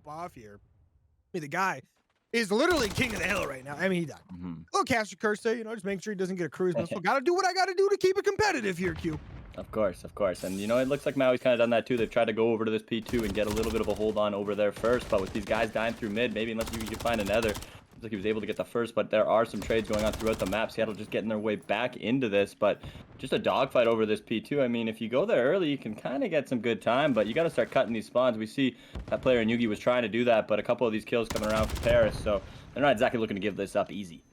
pop off here. I mean, the guy is literally king of the hill right now. I mean, he died. Little caster curse there, just making sure he doesn't get a cruise missile. Got to do what I got to do to keep it competitive here, Q. Of course. And, it looks like Maui's kind of done that too. They've tried to go over to this P2 and get a little bit of a hold on over there first. But with these guys dying through mid, maybe unless you can find another. Looks like he was able to get the first, but there are some trades going on throughout the map. Seattle just getting their way back into this, but just a dogfight over this P2. I mean, if you go there early, you can kind of get some good time, but you got to start cutting these spawns. We see that player in Yugi was trying to do that, but a couple of these kills coming around for Paris, so they're not exactly looking to give this up easy.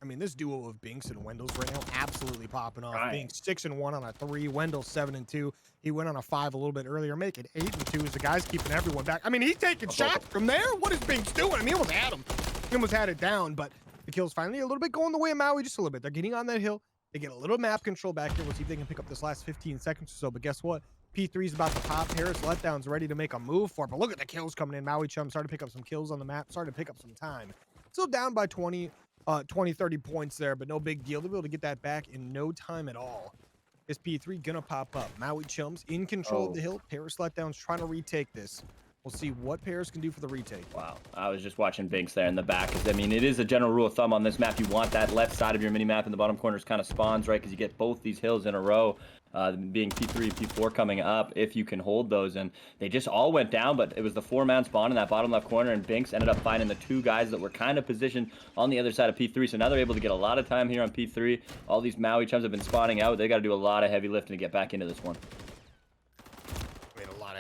I mean, this duo of Binks and Wendell's right now absolutely popping off. Binks 6-1 on a 3, Wendell 7-2. He went on a 5 a little bit earlier, making 8-2 as the guy's keeping everyone back. I mean, he's taking shots from there. What is Binks doing? I mean, he almost had him. He almost had it down, but the kill's finally a little bit going the way of Maui, just a little bit. They're getting on that hill. They get a little map control back here. We'll see if they can pick up this last 15 seconds or so. But guess what? P3 is about to pop. Paris Letdowns ready to make a move for it. But look at the kills coming in. Maui Chums started to pick up some kills on the map, started to pick up some time. Still down by 20, 30 points there, but no big deal. They'll be able to get that back in no time at all. This P3 gonna pop up. Maui Chums in control of the hill. Paris Letdowns trying to retake this. We'll see what Paris can do for the retake. Wow. I was just watching Binks there in the back. I mean, it is a general rule of thumb on this map. You want that left side of your mini-map in the bottom corners kind of spawns, right? Because you get both these hills in a row, being P3 and P4 coming up, if you can hold those. And they just all went down, but it was the 4-man spawn in that bottom left corner, and Binks ended up finding the 2 guys that were kind of positioned on the other side of P3. So now they're able to get a lot of time here on P3. All these Maui Chums have been spawning out. They got to do a lot of heavy lifting to get back into this one.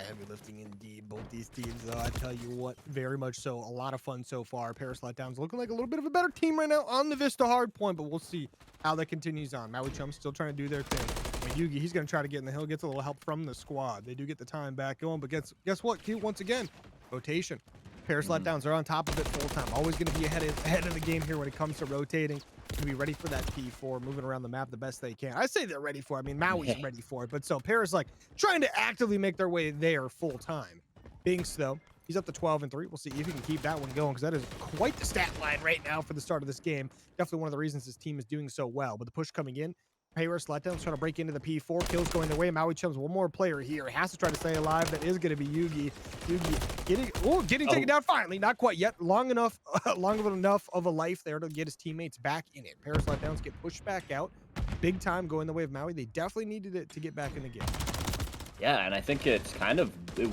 Heavy lifting indeed, both these teams, though. I tell you what, very much so. A lot of fun so far. Paris Letdowns looking like a little bit of a better team right now on the Vista hard point, but we'll see how that continues on. Maui Chums still trying to do their thing. I mean, Yugi, he's going to try to get in the hill, gets a little help from the squad. They do get the time back going, but guess what, Q? Once again, rotation. Paris Letdowns are on top of it full time. Always going to be ahead of the game here when it comes to rotating. To be ready for that P4, moving around the map the best they can. I say they're ready for it. I mean, Maui's ready for it, but so Paris like trying to actively make their way there full time. Binks though, he's up to 12-3. We'll see if he can keep that one going, because that is quite the stat line right now for the start of this game. Definitely one of the reasons this team is doing so well. But the push coming in, Paris Letdowns trying to break into the P4. Kills going their way. Maui Chums, one more player here. Has to try to stay alive. That is going to be Yugi. Yugi getting taken down finally. Not quite yet. Long enough of a life there to get his teammates back in it. Paris Letdowns get pushed back out. Big time going the way of Maui. They definitely needed it to get back in the game. Yeah, and I think it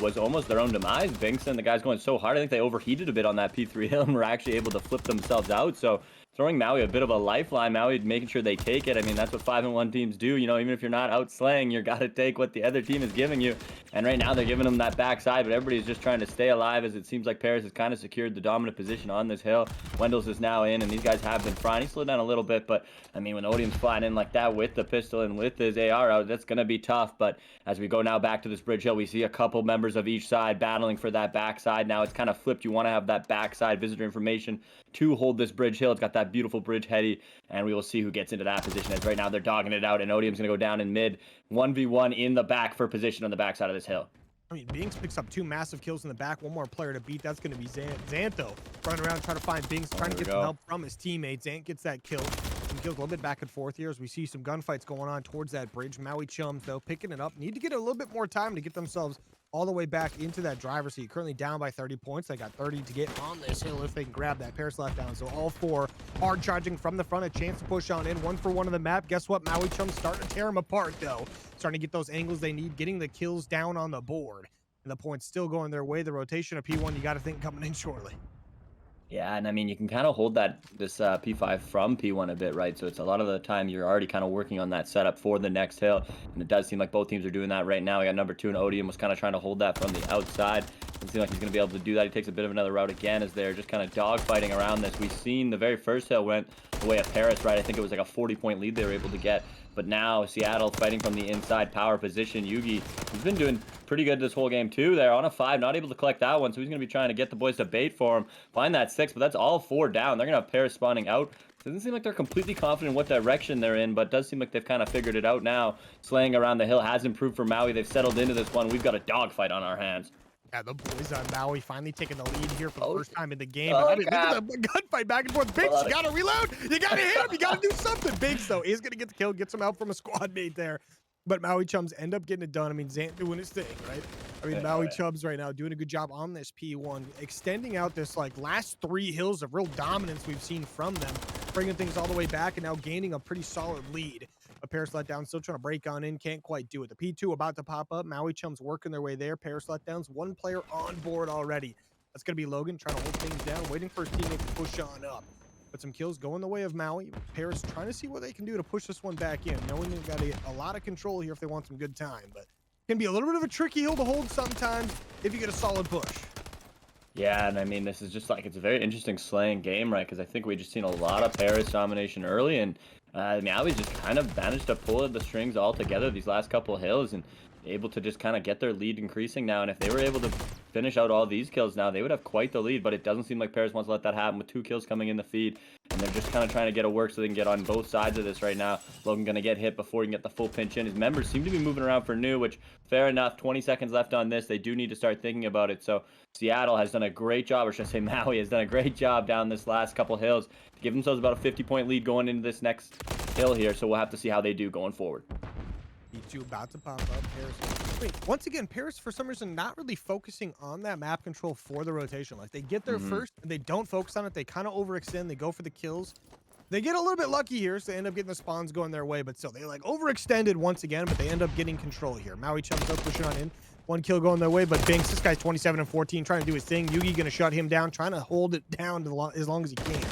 was almost their own demise. Binks and the guys going so hard. I think they overheated a bit on that P3 hill and were actually able to flip themselves out. So throwing Maui a bit of a lifeline. Maui making sure they take it. I mean, that's what 5-1 teams do. Even if you're not out slaying, you got to take what the other team is giving you. And right now they're giving them that backside, but everybody's just trying to stay alive, as it seems like Paris has kind of secured the dominant position on this hill. Wendell's is now in, and these guys have been frying. He slowed down a little bit, but I mean, when Odium's flying in like that with the pistol and with his AR out, that's going to be tough. But as we go now back to this bridge hill, we see a couple members of each side battling for that backside. Now it's kind of flipped. You want to have that backside visitor information to hold this bridge hill. It's got that beautiful bridge heady, and we will see who gets into that position, as right now they're dogging it out, and Odium's going to go down in mid. 1v1 in the back for position on the backside of this hill. I mean, Binks picks up 2 massive kills in the back. One more player to beat. That's going to be Xanto. Running around trying to find Binks, trying to get some help from his teammates. Zant gets that kill. Some kills a little bit back and forth here as we see some gunfights going on towards that bridge. Maui Chums, though, picking it up. Need to get a little bit more time to get themselves all the way back into that driver's seat. Currently down by 30 points. They got 30 to get on this hill if they can grab that. Paris Letdowns. So all 4 hard charging from the front. A chance to push on in. 1-for-1 on the map. Guess what? Maui Chums starting to tear them apart, though. Starting to get those angles they need. Getting the kills down on the board. And the points still going their way. The rotation of P1, you got to think coming in shortly. Yeah, and I mean, you can kind of hold this P5 from P1 a bit, right? So it's a lot of the time you're already kind of working on that setup for the next hill, and it does seem like both teams are doing that right now. We got number 2 and Odium was kind of trying to hold that from the outside. Doesn't seem like he's going to be able to do that. He takes a bit of another route again as they're just kind of dogfighting around this. We've seen the very first hill went the way of Paris, right? I think it was like a 40-point lead they were able to get. But now Seattle fighting from the inside power position. Yugi, he's been doing pretty good this whole game too. They're on a 5, not able to collect that one, so he's going to be trying to get the boys to bait for him. Find that 6, but that's all 4 down. They're going to have Paris spawning out. Doesn't seem like they're completely confident in what direction they're in, but does seem like they've kind of figured it out now. Slaying around the hill has improved for Maui. They've settled into this one. We've got a dogfight on our hands. Yeah, the boys on Maui finally taking the lead here for the first time in the game. But I mean, look at the gunfight back and forth. Binks, you gotta reload. You gotta hit him. You gotta do something. Binks, though, is gonna get the kill, get some help from a squad mate there. But Maui Chums end up getting it done. I mean, Zant doing his thing, right? I mean, Maui Chums right now doing a good job on this P1, extending out this like last 3 hills of real dominance we've seen from them, bringing things all the way back and now gaining a pretty solid lead. But Paris Letdowns still trying to break on in, can't quite do it. The P2 about to pop up. Maui Chums working their way there. Paris Letdowns, 1 player on board already. That's going to be Logan trying to hold things down, waiting for his teammate to push on up. But some kills going the way of Maui. Paris trying to see what they can do to push this one back in, knowing they've got a lot of control here if they want some good time. But it can be a little bit of a tricky hill to hold sometimes if you get a solid push. Yeah, and I mean, this is just like, it's a very interesting slaying game, right? Because I think we just seen a lot of Paris domination early, and Maui's just kind of managed to pull the strings all together these last couple of hills and able to just kind of get their lead increasing now. And if they were able to finish out all these kills now, they would have quite the lead, but it doesn't seem like Paris wants to let that happen with 2 kills coming in the feed, and they're just kind of trying to get a work so they can get on both sides of this right now. Logan gonna get hit before he can get the full pinch in. His members seem to be moving around for new, which fair enough. 20 seconds left on this. They do need to start thinking about it. So Seattle has done a great job, or should I say Maui has done a great job down this last couple hills to give themselves about a 50-point lead going into this next hill here. So we'll have to see how they do going forward. E2 about to pop up. Paris. Wait, once again, Paris for some reason not really focusing on that map control for the rotation. Like they get there first, and they don't focus on it. They kind of overextend. They go for the kills. They get a little bit lucky here, so they end up getting the spawns going their way. But still, they like overextended once again, but they end up getting control here. Maui Chums up, pushing on in. 1 kill going their way, but Binks, this guy's 27 and 14, trying to do his thing. Yugi gonna shut him down, trying to hold it down as long as he can.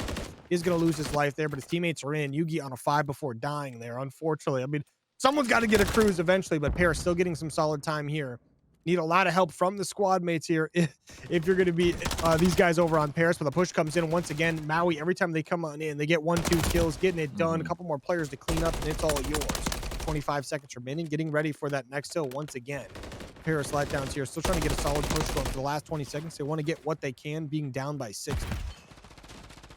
He's gonna lose his life there, but his teammates are in. Yugi on a 5 before dying there, unfortunately. I mean, someone's got to get a cruise eventually, but Paris still getting some solid time here. Need a lot of help from the squad mates here if you're going to be these guys over on Paris. But the push comes in once again. Maui, every time they come on in, they get 1-2 kills, getting it done. A couple more players to clean up, and it's all yours. 25 seconds remaining, getting ready for that next hill once again. Paris Letdowns here, still trying to get a solid push going for the last 20 seconds. They want to get what they can, being down by 60.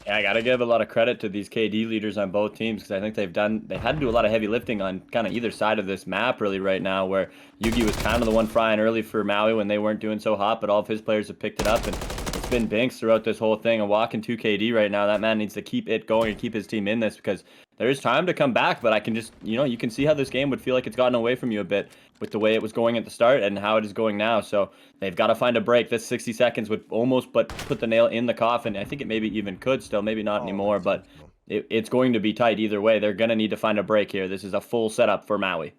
Yeah, I got to give a lot of credit to these KD leaders on both teams, because I think they had to do a lot of heavy lifting on kind of either side of this map really right now, where Yugi was kind of the one frying early for Maui when they weren't doing so hot, but all of his players have picked it up, and it's been Binks throughout this whole thing. And walking 2 KD right now, that man needs to keep it going and keep his team in this, because there is time to come back, but I can just, you can see how this game would feel like it's gotten away from you a bit with the way it was going at the start and how it is going now. So they've got to find a break. This 60 seconds would almost but put the nail in the coffin. I think it maybe even could still, maybe not anymore, but it's going to be tight either way. They're going to need to find a break here. This is a full setup for Maui.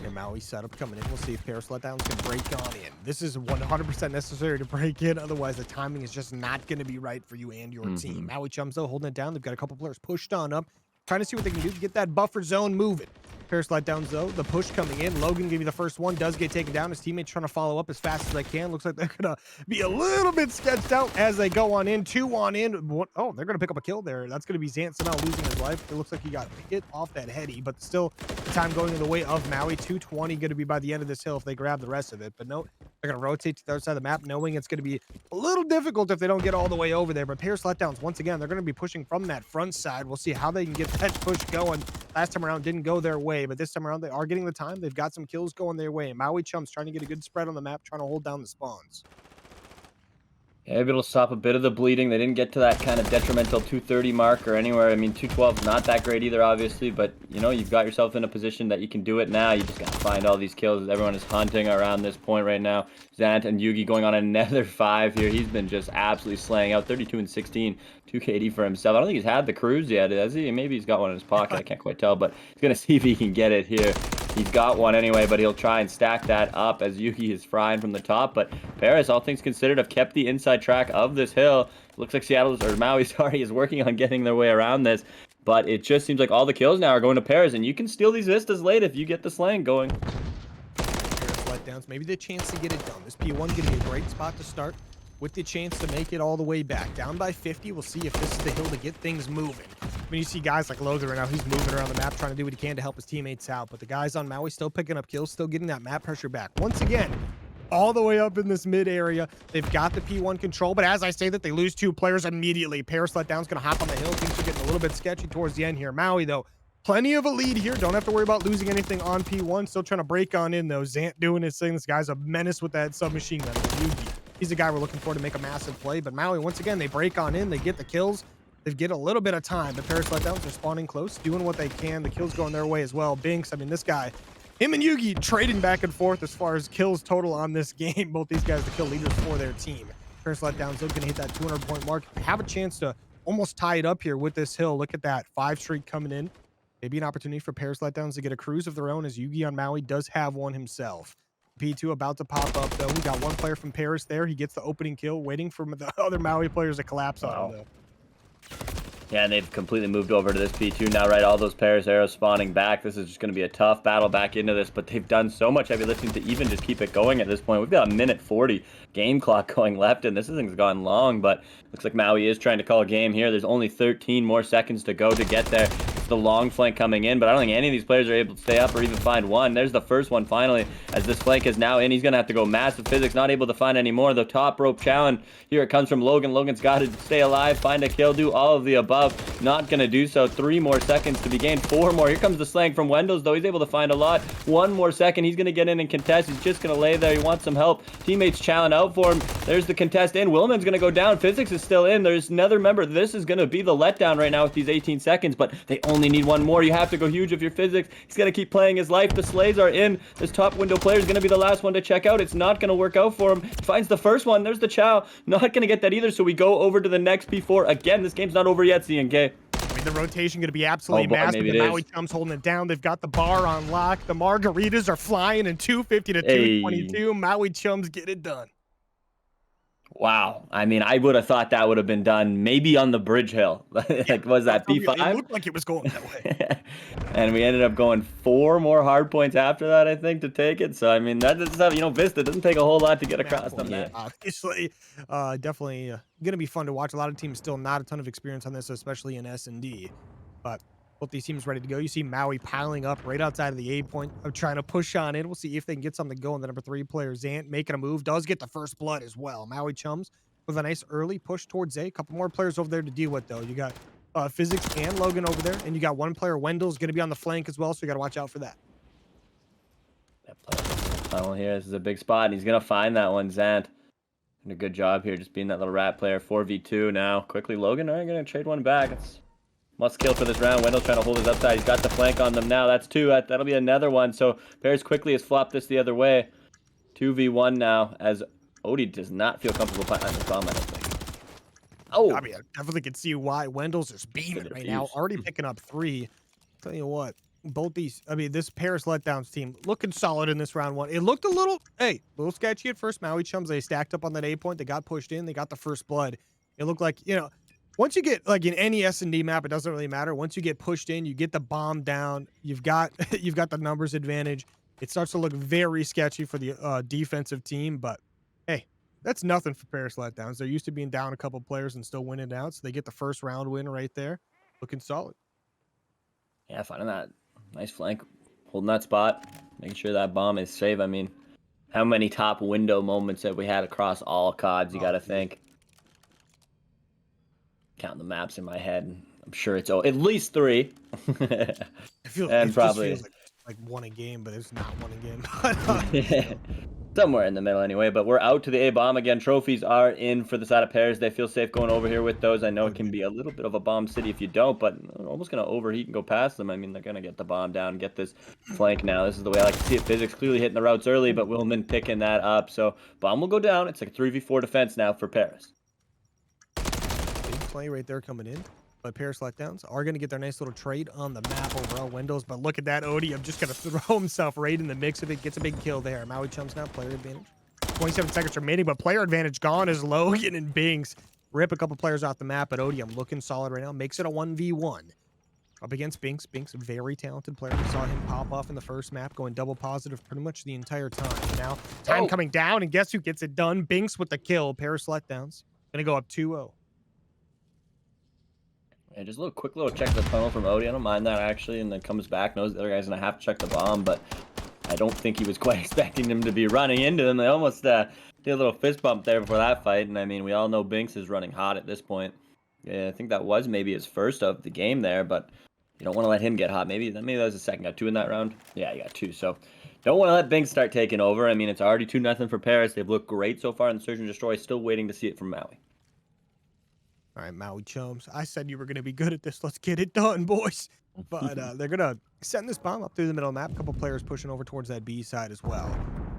Your Maui setup coming in. We'll see if Paris Letdowns can break on in. This is 100% necessary to break in. Otherwise, the timing is just not going to be right for you and your team. Maui Chums, though, holding it down. They've got a couple players pushed on up, trying to see what they can do to get that buffer zone moving. Paris Letdowns, though, the push coming in. Logan gave you the first one, does get taken down. His teammates trying to follow up as fast as they can. Looks like they're going to be a little bit sketched out as they go on in. 2 on in. Oh, they're going to pick up a kill there. That's going to be Zant somehow losing his life. It looks like he got hit off that heady, but still the time going in the way of Maui. 220 going to be by the end of this hill if they grab the rest of it. But no, they're going to rotate to the other side of the map, knowing it's going to be a little difficult if they don't get all the way over there. But Paris Letdowns, once again, they're going to be pushing from that front side. We'll see how they can get that push going. Last time around didn't go their way, but this time around they are getting the time. They've got some kills going their way. Maui Chums trying to get a good spread on the map, trying to hold down the spawns. Yeah, maybe it'll stop a bit of the bleeding. They didn't get to that kind of detrimental 230 mark or anywhere. I mean, 212 is not that great either, obviously, but, you've got yourself in a position that you can do it now. You just got to find all these kills. Everyone is hunting around this point right now. Zant and Yugi going on another 5 here. He's been just absolutely slaying out. 32 and 16, 2 KD for himself. I don't think he's had the cruise yet, has he? Maybe he's got one in his pocket. I can't quite tell, but he's going to see if he can get it here. He's got one anyway, but he'll try and stack that up as Yugi is frying from the top. But Paris, all things considered, have kept the inside track of this hill. Looks like Maui, is working on getting their way around this. But it just seems like all the kills now are going to Paris, and you can steal these vistas late if you get the slaying going. Paris Letdowns, maybe the chance to get it done. This P1 going to be a great spot to start with the chance to make it all the way back. Down by 50, we'll see if this is the hill to get things moving. When you see guys like Logan right now, he's moving around the map, trying to do what he can to help his teammates out. But the guys on Maui still picking up kills, still getting that map pressure back. Once again, all the way up in this mid area. They've got the P1 control, but as I say that, they lose 2 players immediately. Paris Letdown's going to hop on the hill. Things are getting a little bit sketchy towards the end here. Maui, though, plenty of a lead here. Don't have to worry about losing anything on P1. Still trying to break on in, though. Zant doing his thing. This guy's a menace with that submachine gun. Yugi. He's the guy we're looking for to make a massive play. But Maui, once again, they break on in. They get the kills. They get a little bit of time. But Paris Letdowns are spawning close, doing what they can. The kills going their way as well. Binks, I mean, this guy him and Yugi trading back and forth as far as kills total on this game. Both these guys the kill leaders for their team. Paris Letdowns looking to hit that 200-point mark. Have a chance to almost tie it up here with this hill. Look at that 5 streak coming in. Maybe an opportunity for Paris Letdowns to get a cruise of their own, as Yugi on Maui does have one himself. P2 about to pop up, though. We got one player from Paris there. He gets the opening kill, waiting for the other Maui players to collapse on him, though. Yeah, and they've completely moved over to this P2 now, right? All those Paris arrows spawning back. This is just going to be a tough battle back into this, but they've done so much heavy lifting to even just keep it going at this point. We've got a minute 40 game clock going left, and this thing's gone long, but looks like Maui is trying to call a game here. There's only 13 more seconds to go to get there. It's the long flank coming in, but I don't think any of these players are able to stay up or even find one. There's the first one finally, as this flank is now in. He's going to have to go massive physics, not able to find any more. The top rope challenge, here it comes from Logan. Logan's got to stay alive, find a kill, do all of the above. Not going to do so. 3 more seconds to be gained. 4 more. Here comes the slang from Wendell's, though. He's able to find a lot. 1 more second. He's going to get in and contest. He's just going to lay there. He wants some help. Teammates challenge out for him. There's the contest in. Willman's going to go down. Physics is still in. There's another member. This is going to be the letdown right now with these 18 seconds, but they only need 1 more. You have to go huge if you're Physics. He's going to keep playing his life. The slays are in. This top window player is going to be the last one to check out. It's not going to work out for him. He finds the first one. There's the Chow. Not going to get that either, so we go over to the next P4. Again, this game's not over yet, CNK. The rotation going to be absolutely massive. The Maui Chums holding it down. They've got the bar on lock. The margaritas are flying in 250 to 222. Maui Chums get it done. Wow. I mean, I would have thought that would have been done maybe on the Bridge Hill. Like, was that P5? It looked like it was going that way. And we ended up going 4 more hard points after that, I think, to take it. So, I mean, that is stuff, Vista doesn't take a whole lot to get across them. Yeah, obviously, definitely going to be fun to watch. A lot of teams still not a ton of experience on this, especially in S&D. But both these teams ready to go. You see Maui piling up right outside of the A point of trying to push on in. We'll see if they can get something going. The number 3 player, Zant, making a move, does get the first blood as well. Maui Chums with a nice early push towards A. A couple more players over there to deal with, though. You got Physics and Logan over there, and you got one player, Wendell's going to be on the flank as well, so you got to watch out for that. That funnel here, this is a big spot, and he's going to find that one, Zant. Doing a good job here, just being that little rat player. 4v2 now. Quickly, Logan, all right, going to trade one back. It's must kill for this round. Wendell's trying to hold his upside. He's got the flank on them now. That's 2. That'll be another one. So Paris quickly has flopped this the other way. 2v1 now, as Odie does not feel comfortable planting this bomb, I don't think. Oh! I mean, I definitely can see why Wendell's just beaming right now. Already picking up 3. Tell you what, both these, I mean, this Paris Letdowns team looking solid in this round 1. It looked a little sketchy at first. Maui Chums, they stacked up on that A point. They got pushed in. They got the first blood. It looked like, once you get, like, in any S&D map, it doesn't really matter. Once you get pushed in, you get the bomb down, you've got the numbers advantage. It starts to look very sketchy for the defensive team, but hey, that's nothing for Paris Letdowns. They're used to being down a couple players and still winning out, so they get the first round win right there. Looking solid. Yeah, finding that nice flank, holding that spot, making sure that bomb is safe. I mean, how many top window moments have we had across all CODs, you got to think? Counting the maps in my head, I'm sure it's at least 3. I feel and it probably just feels like 1 a game, but it's not 1 a game. Somewhere in the middle anyway. But we're out to the A bomb again. Trophies are in for the side of Paris. They feel safe going over here with those. I know it can be a little bit of a bomb city if you don't, but almost going to overheat and go past them. I mean, they're going to get the bomb down, get this flank now. This is the way I like to see it. Physics clearly hitting the routes early, but Willman picking that up. So bomb will go down. It's like a 3v4 defense now for Paris. Big play right there coming in. But Paris Letdowns are going to get their nice little trade on the map overall. Windows, but look at that. Odie, I'm just going to throw himself right in the mix of it. Gets a big kill there. Maui Chums now, player advantage. 27 seconds remaining, but player advantage gone as Logan and Binks rip a couple players off the map. But Odie, I'm looking solid right now. Makes it a 1v1. Up against Binks. Binks, a very talented player. We saw him pop off in the first map, going double positive pretty much the entire time. Now, time coming down, and guess who gets it done? Binks with the kill. Paris Letdowns. Going to go up 2-0. Yeah, just a quick little check the tunnel from Odie. I don't mind that, actually, and then comes back, knows the other guy's going to have to check the bomb, but I don't think he was quite expecting them to be running into them. They almost did a little fist bump there before that fight, and I mean, we all know Binks is running hot at this point. Yeah, I think that was maybe his first of the game there, but you don't want to let him get hot. Maybe that was the second. Got 2 in that round? Yeah, you got 2, so don't want to let Binks start taking over. I mean, it's already 2-0 for Paris. They've looked great so far in the Search and Destroy. Still waiting to see it from Maui. All right, Maui Chums. I said you were going to be good at this. Let's get it done, boys. But they're gonna send this bomb up through the middle of the map. A couple players pushing over towards that B side as well.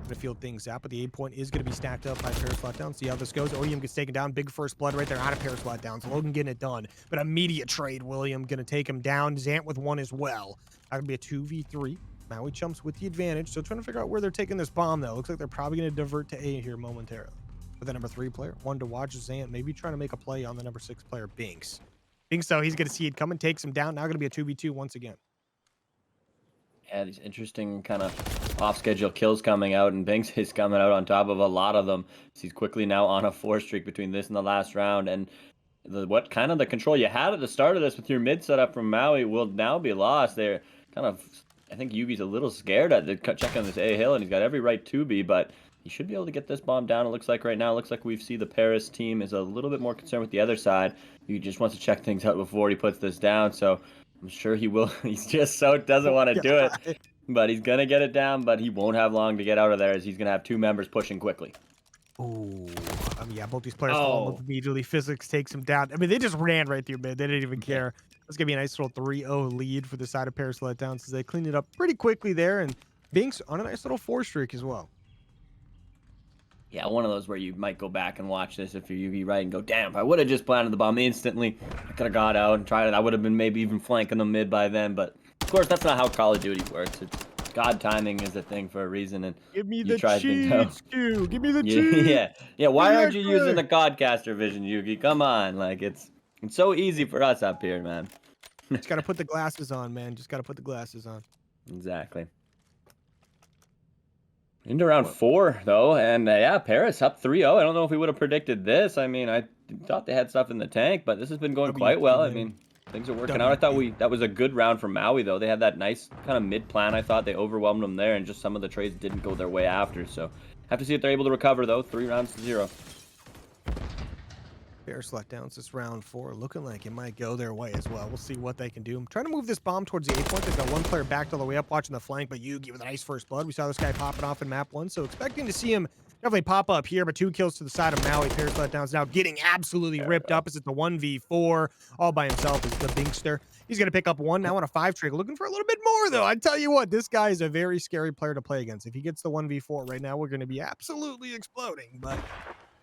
Gonna field things out, but the 8-point is gonna be stacked up by Paris Letdowns. See how this goes. Odium gets taken down. Big first blood right there out of Paris Letdowns. Logan getting it done, but immediate trade. William gonna take him down. Zant with one as well. That gonna be a 2v3. Maui Chums with the advantage. Still trying to figure out where they're taking this bomb though. Looks like they're probably gonna divert to A here momentarily. For the number 3 player, one to watch Zant, maybe trying to make a play on the number 6 player, Binks. Binks though, he's gonna see it coming, takes him down. Now gonna be a 2v2 once again. Yeah, these interesting kind of off-schedule kills coming out, and Binks is coming out on top of a lot of them. He's quickly now on a 4 streak between this and the last round, and what kind of the control you had at the start of this with your mid setup from Maui will now be lost. They're kind of, I think Yugi's a little scared at the check on this A hill, and he's got every right to be, but he should be able to get this bomb down. It looks like right now, it looks like we see the Paris team is a little bit more concerned with the other side. He just wants to check things out before he puts this down, so I'm sure he will. He's just so doesn't want to do it, but he's going to get it down, but he won't have long to get out of there as he's going to have 2 members pushing quickly. Oh, yeah, both these players fall up immediately. Physics takes him down. I mean, they just ran right through mid. They didn't even care. It's going to be a nice little 3-0 lead for the side of Paris Letdowns as they cleaned it up pretty quickly there, and Binks on a nice little 4 streak as well. Yeah, one of those where you might go back and watch this if you're Yugi, right, and go, damn, if I would have just planted the bomb instantly, I could have got out and tried it. I would have been maybe even flanking the mid by then, but of course, that's not how Call of Duty works. It's God timing is a thing for a reason, and give me the cheats, Q. Give me the cheats. Yeah. Why aren't you using the Godcaster vision, Yugi? Come on, like it's so easy for us up here, man. Just gotta put the glasses on, man. Just gotta put the glasses on. Exactly. Into round 4, though, and yeah, Paris up 3-0. I don't know if we would have predicted this. I mean, I thought they had stuff in the tank, but this has been going quite well. I mean, things are working out. I thought that was a good round for Maui, though. They had that nice kind of mid-plan. I thought they overwhelmed them there, and just some of the trades didn't go their way after. So, have to see if they're able to recover, though. 3 rounds to 0. Paris Letdowns this round 4, looking like it might go their way as well. We'll see what they can do. I'm trying to move this bomb towards the 8-point. They've got 1 player backed all the way up, watching the flank, but Yugi with a nice first blood. We saw this guy popping off in map 1, so expecting to see him definitely pop up here, but 2 kills to the side of Maui. Paris Letdowns now getting absolutely ripped up as it's the 1v4 all by himself as the Binkster. He's going to pick up 1 now on a 5 streak. Looking for a little bit more, though. I tell you what, this guy is a very scary player to play against. If he gets the 1v4 right now, we're going to be absolutely exploding, but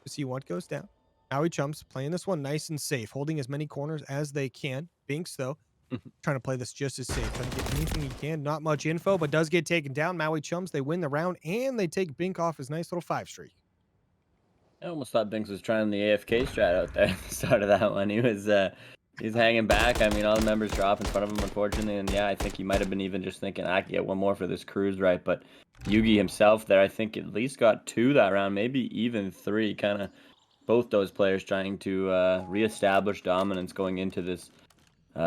to see what goes down. Maui Chums playing this one nice and safe, holding as many corners as they can. Binks, though, trying to play this just as safe. Trying to get anything he can. Not much info, but does get taken down. Maui Chums, they win the round, and they take Bink off his nice little 5 streak. I almost thought Binks was trying the AFK strat out there at the start of that one. He was he's hanging back. I mean, all the members drop in front of him, unfortunately, and yeah, I think he might have been even just thinking, I can get 1 more for this cruise, right? But Yugi himself there, I think at least got 2 that round, maybe even 3, kind of both those players trying to reestablish dominance going into this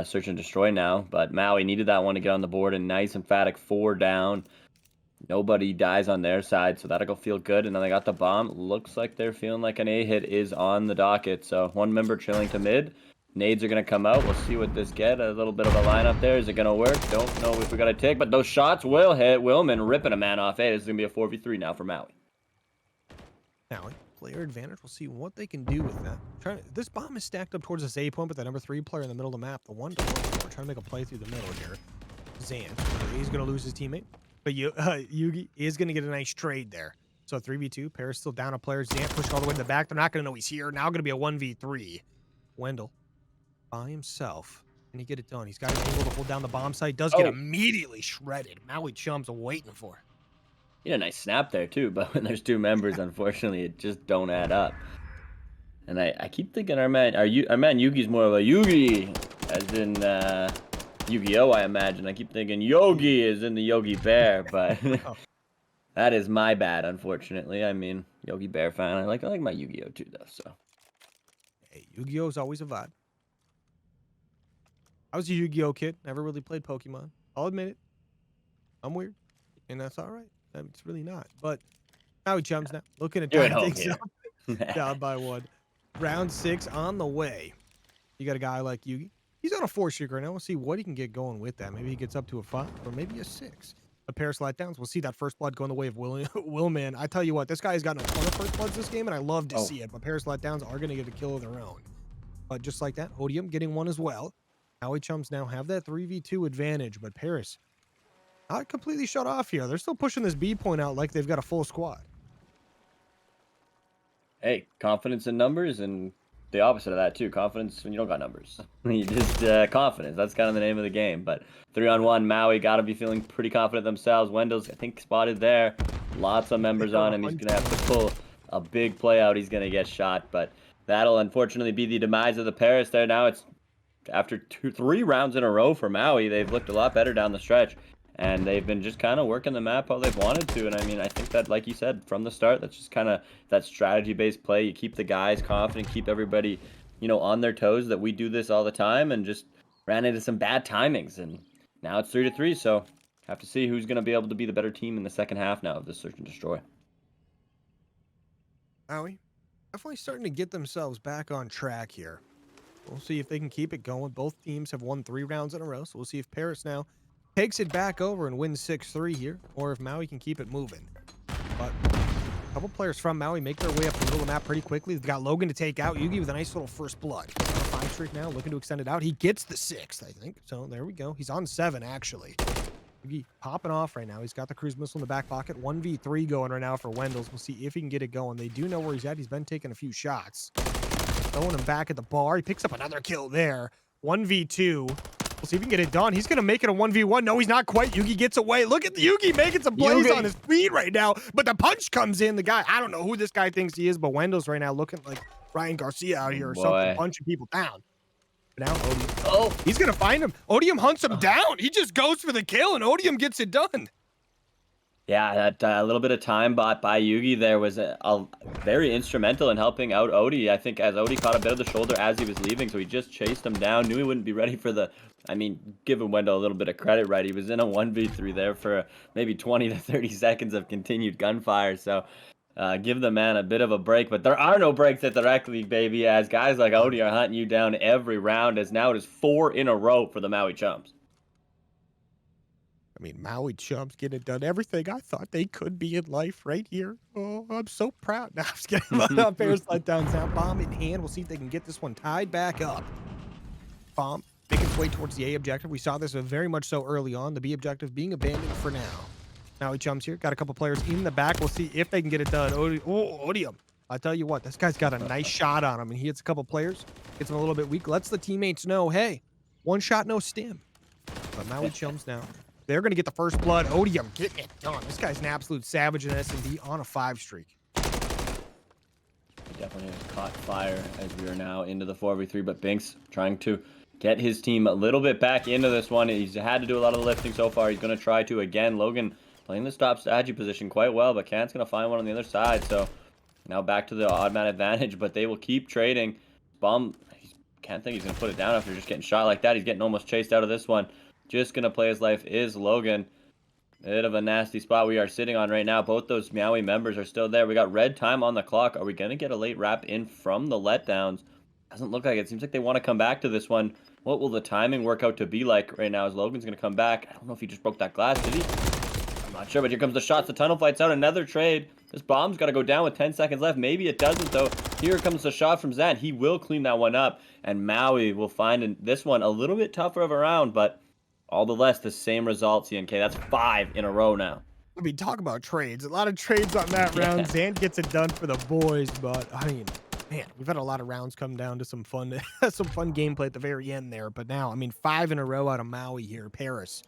search and destroy now. But Maui needed that one to get on the board, and nice emphatic 4 down. Nobody dies on their side, so that'll go feel good. And then they got the bomb. Looks like they're feeling like an A hit is on the docket. So 1 member trailing to mid. Nades are going to come out. We'll see what this get. A little bit of a lineup there. Is it going to work? Don't know if we got to take, but those shots will hit. Willman ripping a man off. Hey, this is going to be a 4v3 now for Maui. Maui. Player advantage. We'll see what they can do with that. This bomb is stacked up towards this A point, but the number 3 player in the middle of the map, the 1-1. We're trying to make a play through the middle here. Zan, he's going to lose his teammate, but Yugi is going to get a nice trade there. So 3v2. Paris still down a player. Zan pushed all the way to the back. They're not going to know he's here. Now going to be a 1v3. Wendell by himself. Can he get it done? He's got an angle to hold down the bomb site. Does get immediately shredded. Maui Chums waiting for it. He had a nice snap there too, but when there's 2 members, unfortunately, it just don't add up. And I keep thinking our man Yugi's more of a Yugi, as in Yu-Gi-Oh! I imagine. I keep thinking Yogi is in the Yogi Bear, but that is my bad, unfortunately. I mean, Yogi Bear fan. I like my Yu-Gi-Oh! Too, though. So, hey, Yu-Gi-Oh! Is always a vibe. I was a Yu-Gi-Oh! Kid. Never really played Pokemon. I'll admit it. I'm weird, and that's all right. It's really not. But Maui Chums now looking at things down by 1. Round 6 on the way. You got a guy like Yugi. He's on a 4 streak right now. We'll see what he can get going with that. Maybe he gets up to a 5 or maybe a 6. A Paris Letdowns. We'll see that first blood going the way of Willman. I tell you what, this guy has gotten a ton of first bloods this game, and I love to see it. But Paris Letdowns are going to get a kill of their own. But just like that, Odium getting 1 as well. Maui Chums now have that 3v2 advantage, but Paris not completely shut off here. They're still pushing this B point out like they've got a full squad. Hey, confidence in numbers and the opposite of that too. Confidence when you don't got numbers. You just confidence. That's kind of the name of the game. But 3-on-1, Maui got to be feeling pretty confident themselves. Wendell's, I think, spotted there. Lots of members on him. He's going to have to pull a big play out. He's going to get shot. But that'll unfortunately be the demise of the Paris there. Now it's after 3 rounds in a row for Maui. They've looked a lot better down the stretch. And they've been just kind of working the map how they've wanted to. And I mean, I think that, like you said, from the start, that's just kind of that strategy-based play. You keep the guys confident, keep everybody, you know, on their toes, that we do this all the time, and just ran into some bad timings. And now it's 3-3, so have to see who's going to be able to be the better team in the second half now of this Search and Destroy. Maui definitely starting to get themselves back on track here. We'll see if they can keep it going. Both teams have won 3 rounds in a row, so we'll see if Paris now takes it back over and wins 6-3 here, or if Maui can keep it moving. But a couple players from Maui make their way up the middle of the map pretty quickly. They've got Logan to take out. Yugi with a nice little first blood. 5 streak now, looking to extend it out. He gets the 6th, I think. So there we go. He's on 7, actually. Yugi popping off right now. He's got the cruise missile in the back pocket. 1v3 going right now for Wendell's. We'll see if he can get it going. They do know where he's at. He's been taking a few shots. Throwing him back at the bar. He picks up another kill there. 1v2. We'll see if he can get it done. He's going to make it a 1v1. No, he's not quite. Yugi gets away. Look at Yugi making some plays on his feet right now. But the punch comes in. The guy, I don't know who this guy thinks he is, but Wendell's right now looking like Ryan Garcia out here or something, punching people down. But now Odium. Oh, he's going to find him. Odium hunts him down. He just goes for the kill, and Odium gets it done. Yeah, that little bit of time bought by Yugi there was very instrumental in helping out Odie. I think as Odie caught a bit of the shoulder as he was leaving, so he just chased him down, knew he wouldn't be ready for the... I mean, giving Wendell a little bit of credit, right? He was in a 1v3 there for maybe 20 to 30 seconds of continued gunfire, so give the man a bit of a break. But there are no breaks at the Rec League, baby, as guys like Odie are hunting you down every round, as now it is 4 in a row for the Maui Chums. I mean, Maui Chums getting it done. Everything I thought they could be in life right here. Oh, I'm so proud. Now I'm just kidding. Paris Letdowns now. Bomb in hand. We'll see if they can get this one tied back up. Bomb making its way towards the A objective. We saw this very much so early on. The B objective being abandoned for now. Maui Chums here. Got a couple players in the back. We'll see if they can get it done. Odium. I tell you what, this guy's got a nice shot on him. And he hits a couple players. Gets him a little bit weak. Lets the teammates know, hey, one shot, no stim. But Maui Chums now. They're going to get the first blood. Odium getting it done. This guy's an absolute savage in S&D on a 5 streak. He definitely has caught fire as we are now into the 4v3, but Binks trying to get his team a little bit back into this one. He's had to do a lot of the lifting so far. He's going to try to again. Logan playing the stop strategy position quite well, but Kant's going to find one on the other side. So now back to the odd man advantage, but they will keep trading. Bomb, can't think he's going to put it down after just getting shot like that. He's getting almost chased out of this one. Just going to play his life is Logan. Bit of a nasty spot we are sitting on right now. Both those Maui members are still there. We got red time on the clock. Are we going to get a late wrap in from the Letdowns? Doesn't look like it. Seems like they want to come back to this one. What will the timing work out to be like right now as Logan's going to come back? I don't know if he just broke that glass, did he? I'm not sure, but here comes the shots. The tunnel fight's out. Another trade. This bomb's got to go down with 10 seconds left. Maybe it doesn't, though. Here comes the shot from Zan. He will clean that one up, and Maui will find this one a little bit tougher of a round, but all the less the same result, CNK. That's 5 in a row now. I mean, talk about trades. A lot of trades on that round. Zan gets it done for the boys, but I mean, man, we've had a lot of rounds come down to some fun gameplay at the very end there. But now, I mean, 5 in a row out of Maui here. Paris.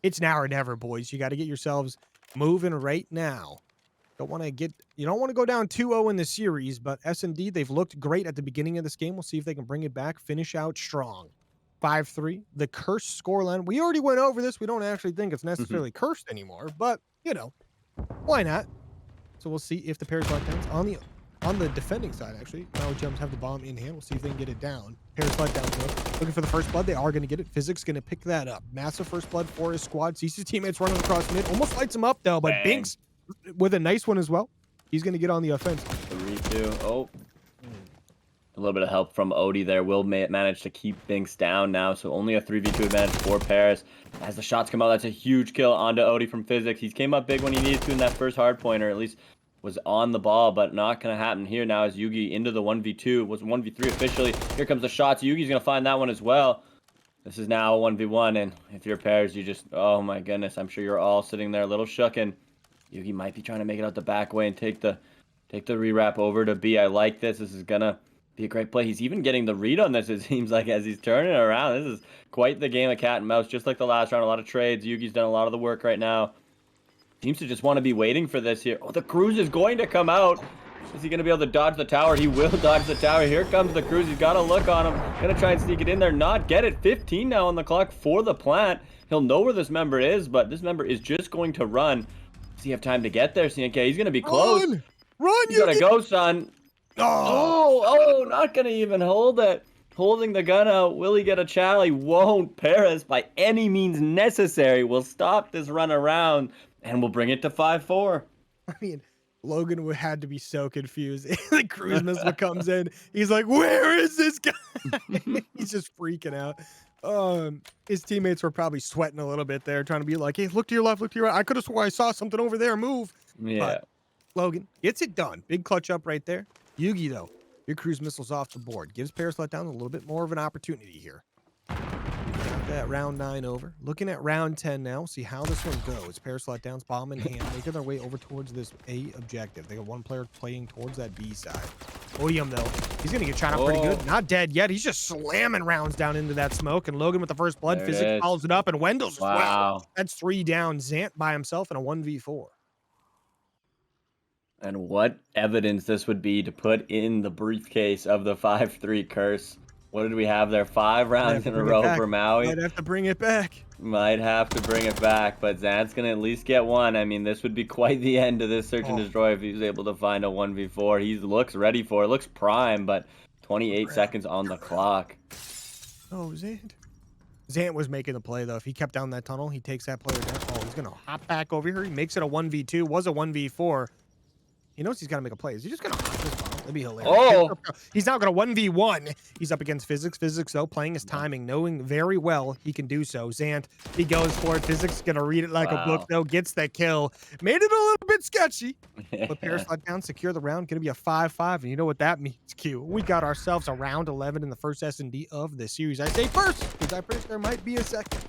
It's now or never, boys. You got to get yourselves moving right now. You don't want to go down 2-0 in the series, but S&D, they've looked great at the beginning of this game. We'll see if they can bring it back, finish out strong. 5-3, the cursed scoreline. We already went over this. We don't actually think it's necessarily cursed anymore, but, you know, why not? So we'll see if the Paris Letdowns on the defending side, actually. Maui Chums have the bomb in hand. We'll see if they can get it down. Paris Letdowns looking for the first blood. They are going to get it. Physics going to pick that up. Massive first blood for his squad. Sees his teammates running across mid. Almost lights him up, though, but Bang. Binks with a nice one as well. He's going to get on the offense. 3-2. Oh. A little bit of help from Odie there. Will manage to keep Binks down now, so only a 3v2 advantage for Paris. As the shots come out, that's a huge kill onto Odie from Physics. He's came up big when he needed to in that first hard point, or at least was on the ball, but not going to happen here now as Yugi into the 1v2. Was 1v3 officially. Here comes the shots. Yugi's going to find that one as well. This is now a 1v1, and if you're pairs, you just, oh my goodness, I'm sure you're all sitting there a little shook, and Yugi might be trying to make it out the back way and take the rewrap over to B. I like this. This is gonna be a great play. He's even getting the read on this, it seems like, as he's turning it around. This is quite the game of cat and mouse, just like the last round. A lot of trades. Yugi's done a lot of the work right now. Seems to just want to be waiting for this here. Oh, the cruise is going to come out. Is he going to be able to dodge the tower? He will dodge the tower. Here comes the cruise. He's got a look on him. Going to try and sneak it in there. Not get it. 15 now on the clock for the plant. He'll know where this member is, but this member is just going to run. Does he have time to get there, CNK? He's going to be close. Run, You gotta go, son. Oh, not going to even hold it. Holding the gun out. Will he get a channel? He won't. Paris, by any means necessary, will stop this run around, and we'll bring it to 5-4. I mean, Logan would had to be so confused. The cruise missile comes in. He's like, "Where is this guy?" He's just freaking out. His teammates were probably sweating a little bit there, trying to be like, "Hey, look to your left, look to your right. I could have swore I saw something over there. Move." Yeah. But Logan gets it done. Big clutch up right there. Yugi, though, your cruise missile's off the board. Gives Paris Letdowns a little bit more of an opportunity here. Got that round 9 over. Looking at round 10 now. See how this one goes. Paris Letdowns, bomb in hand, making their way over towards this A objective. They got one player playing towards that B side. Odium, though, he's going to get shot up pretty good. Not dead yet. He's just slamming rounds down into that smoke. And Logan with the first blood. Physics follows it up. And Wendell's as well. That's 3 down. Zant by himself in a 1v4. And what evidence this would be to put in the briefcase of the 5-3 curse. What did we have there? 5 rounds in a row for Maui. Might have to bring it back. Might have to bring it back, but Zant's going to at least get one. I mean, this would be quite the end of this search and destroy if he was able to find a 1v4. He looks ready for it. Looks prime, but 28 seconds on the clock. Oh, Zant. Zant was making the play, though. If he kept down that tunnel, he takes that player down. Oh, he's going to hop back over here. He makes it a 1v2. Was a 1v4. He knows he's got to make a play. Is he just going to hop this bottle? That'd be hilarious. Oh! He's now going to 1v1. He's up against Physics. Physics, though, playing his timing, knowing very well he can do so. Zant, he goes for it. Physics is going to read it like a book, though. Gets the kill. Made it a little bit sketchy. But Paris Letdowns secure the round. Going to be a 5-5. And you know what that means, Q. We got ourselves a round 11 in the first S&D of the series. I say first, because I predict there might be a second.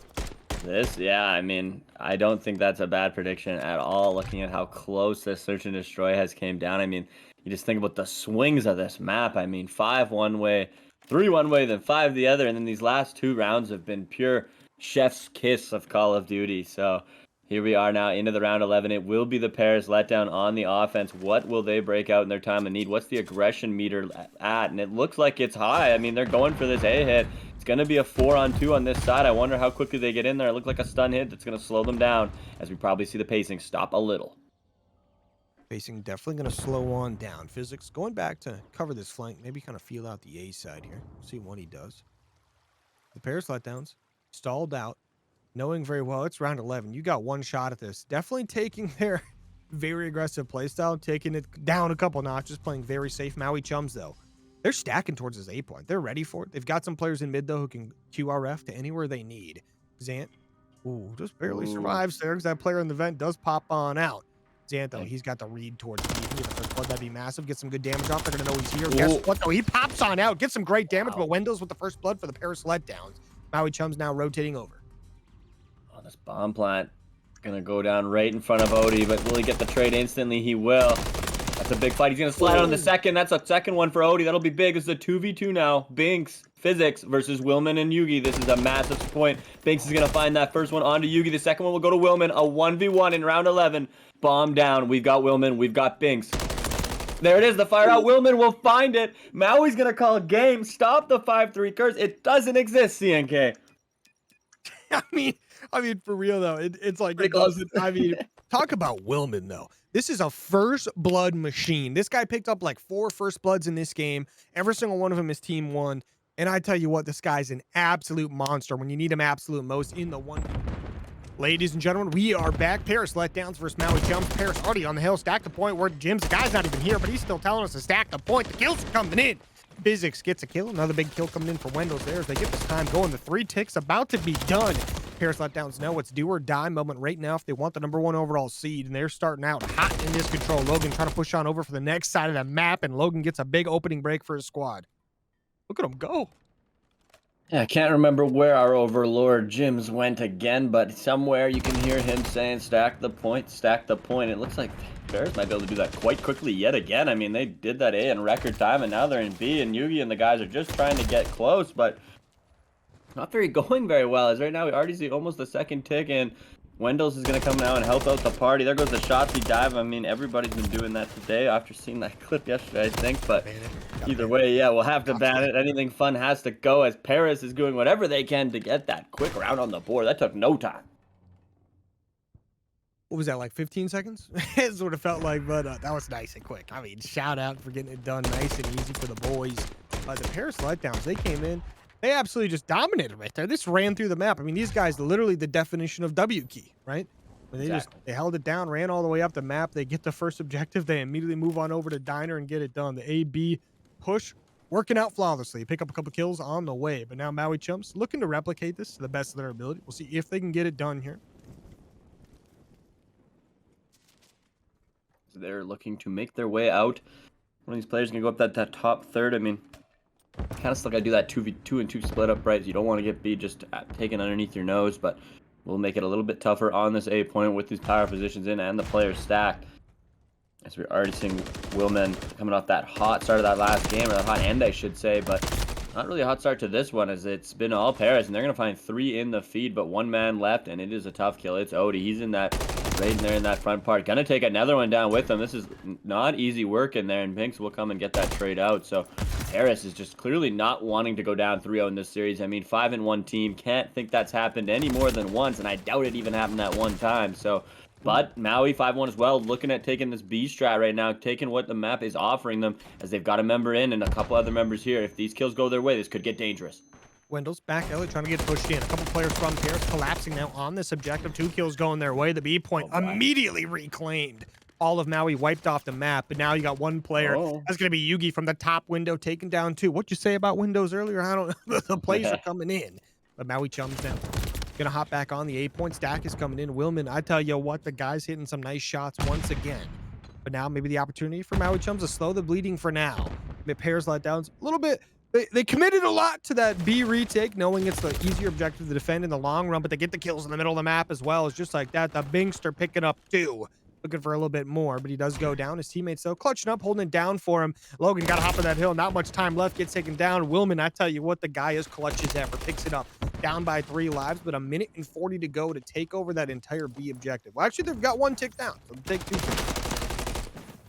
Yeah, I mean, I don't think that's a bad prediction at all, looking at how close this search and destroy has came down. I mean, you just think about the swings of this map. I mean, 5 one way, 3 one way, then 5 the other, and then these last 2 rounds have been pure chef's kiss of Call of Duty. So here we are now into the round 11. It will be the Paris Letdown on the offense. What will they break out in their time of need? What's the aggression meter at? And it looks like it's high. I mean, they're going for this A hit. It's going to be a 4-on-2 on this side. I wonder how quickly they get in there. It looked like a stun hit that's going to slow them down as we probably see the pacing stop a little. Pacing definitely going to slow on down. Physics going back to cover this flank. Maybe kind of feel out the A side here. See what he does. The Paris Letdowns stalled out, knowing very well it's round 11. You got one shot at this. Definitely taking their very aggressive playstyle, taking it down a couple notches, playing very safe. Maui Chums, though, they're stacking towards this A point. They're ready for it. They've got some players in mid, though, who can QRF to anywhere they need. Zant, just barely survives there because that player in the vent does pop on out. Zant, though, he's got the read towards B. He can get the first blood. That'd be massive. Get some good damage off. They're going to know he's here. Guess what, though? He pops on out. Gets some great damage, but Wendell's with the first blood for the Paris Letdowns. Maui Chums now rotating over. Oh, this bomb plant going to go down right in front of Odie, but will he get the trade instantly? He will. That's a big fight. He's going to slide on the second. That's a second one for Odie. That'll be big. It's a 2v2 now. Binks, Physics versus Willman and Yugi. This is a massive point. Binks is going to find that first one onto Yugi. The second one will go to Willman. A 1v1 in round 11. Bomb down. We've got Willman. We've got Binks. There it is. The fire out. Willman will find it. Maui's going to call game. Stop the 5-3 curse. It doesn't exist, CNK. I mean, for real, though, it's like, it doesn't, I mean, talk about Willman, though. This is a first blood machine. This guy picked up like 4 first bloods in this game. Every single one of them his team won. And I tell you what, this guy's an absolute monster when you need him absolute most in the one. Ladies and gentlemen, we are back. Paris Letdowns versus Maui Chums. Paris already on the hill. Stack the point where Jim's guy's not even here, but he's still telling us to stack the point. The kills are coming in. Physics gets a kill. Another big kill coming in for Wendell's there as they get this time going. The 3 ticks about to be done. Paris Letdowns know it's do or die moment right now if they want the #1 overall seed, and they're starting out hot in this control. Logan trying to push on over for the next side of the map, and Logan gets a big opening break for his squad. Look at him go. Yeah, I can't remember where our overlord Jims went again, but somewhere you can hear him saying, stack the point, stack the point. It looks like Bears might be able to do that quite quickly yet again. I mean, they did that A in record time, and now they're in B, and Yugi and the guys are just trying to get close, but not going very well. As right now, we already see almost the second tick, and Wendell's is going to come now and help out the party. There goes the Shotzi dive. I mean, everybody's been doing that today after seeing that clip yesterday, I think. But either way, yeah, we'll have to ban it. Anything fun has to go, as Paris is doing whatever they can to get that quick round on the board. That took no time. What was that, like 15 seconds? It sort of felt like, but that was nice and quick. I mean, shout out for getting it done nice and easy for the boys. The Paris Letdowns, they came in. They absolutely just dominated right there. This ran through the map. I mean, these guys literally the definition of W key, right? They held it down, ran all the way up the map. They get the first objective. They immediately move on over to Diner and get it done. The A-B push working out flawlessly. Pick up a couple kills on the way. But now Maui Chums looking to replicate this to the best of their ability. We'll see if they can get it done here. They're looking to make their way out. One of these players can go up that top third. I mean, kind of still got to do that 2v2 and 2 split up, right? You don't want to get B just taken underneath your nose, but we'll make it a little bit tougher on this A point with these power positions in and the players stacked. As we're already seeing Willman coming off that hot start of that last game, or that hot end, I should say, but not really a hot start to this one, as it's been all Paris, and they're going to find 3 in the feed, but 1 man left, and it is a tough kill. It's Odie. He's in that, right in there in that front part. Going to take another one down with him. This is not easy work in there, and Binks will come and get that trade out. So Paris is just clearly not wanting to go down 3-0 in this series. I mean, 5-1 team. Can't think that's happened any more than once, and I doubt it even happened that one time. So, but Maui 5-1 as well, looking at taking this B strat right now, taking what the map is offering them, as they've got a member in and a couple other members here. If these kills go their way, this could get dangerous. Wendell's back, Elliot trying to get pushed in. A couple players from Paris collapsing now on this objective. 2 kills going their way. The B point immediately reclaimed. All of Maui wiped off the map, but now you got 1 player. That's going to be Yugi from the top window taking down 2. What'd you say about windows earlier? I don't know. The plays are coming in. But Maui Chums now. Gonna hop back on. The 8-point stack is coming in. Willman, I tell you what, the guy's hitting some nice shots once again. But now maybe the opportunity for Maui Chums to slow the bleeding for now. Paris Letdowns a little bit. They committed a lot to that B retake, knowing it's the easier objective to defend in the long run, but they get the kills in the middle of the map as well. It's just like that. The Binkster picking up 2. Looking for a little bit more, but he does go down. His teammates, though, clutching up, holding it down for him. Logan got to hop of that hill. Not much time left. Gets taken down. Willman, I tell you what, the guy is clutch as ever. Picks it up. Down by 3 lives, but 1 minute and 40 to go to take over that entire B objective. Well, actually, they've got 1 tick down, so they'll take 2.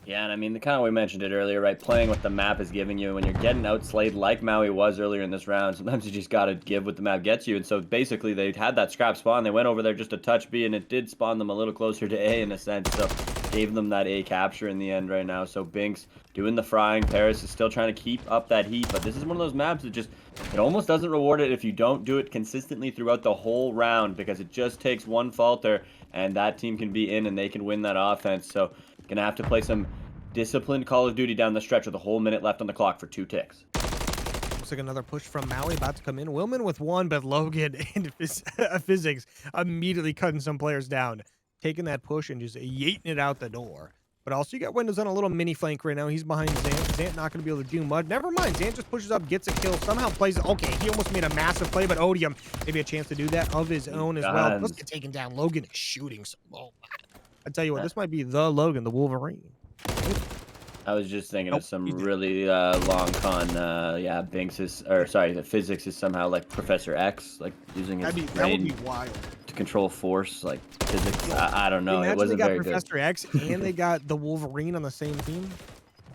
Yeah, and I mean, the kind of we mentioned it earlier, right? Playing what the map is giving you when you're getting outslayed like Maui was earlier in this round. Sometimes you just got to give what the map gets you. And so basically they had that scrap spawn. They went over there just a touch B, and it did spawn them a little closer to A in a sense. So gave them that A capture in the end right now. So Binks doing the frying. Paris is still trying to keep up that heat, but this is one of those maps that just, it almost doesn't reward it if you don't do it consistently throughout the whole round, because it just takes 1 falter and that team can be in and they can win that offense. So gonna have to play some disciplined Call of Duty down the stretch with a whole minute left on the clock for 2 ticks. Looks like another push from Maui about to come in. Willman with 1, but Logan and Physics immediately cutting some players down. Taking that push and just yeeting it out the door. But also you got Windows on a little mini flank right now. He's behind Zant. Zant not going to be able to do much. Never mind. Zant just pushes up, gets a kill, somehow plays. Okay, he almost made a massive play, but Odium maybe a chance to do that of his own as well. Let's get taken down. Logan is shooting some. Oh, I tell you what, this might be the Logan, the Wolverine. I was just thinking of some really long con. Yeah, Binks is, or sorry, the Physics is somehow like Professor X, like using his that would be wild to control force, like physics. I don't know. It wasn't very good. They got Professor X and they got the Wolverine on the same team.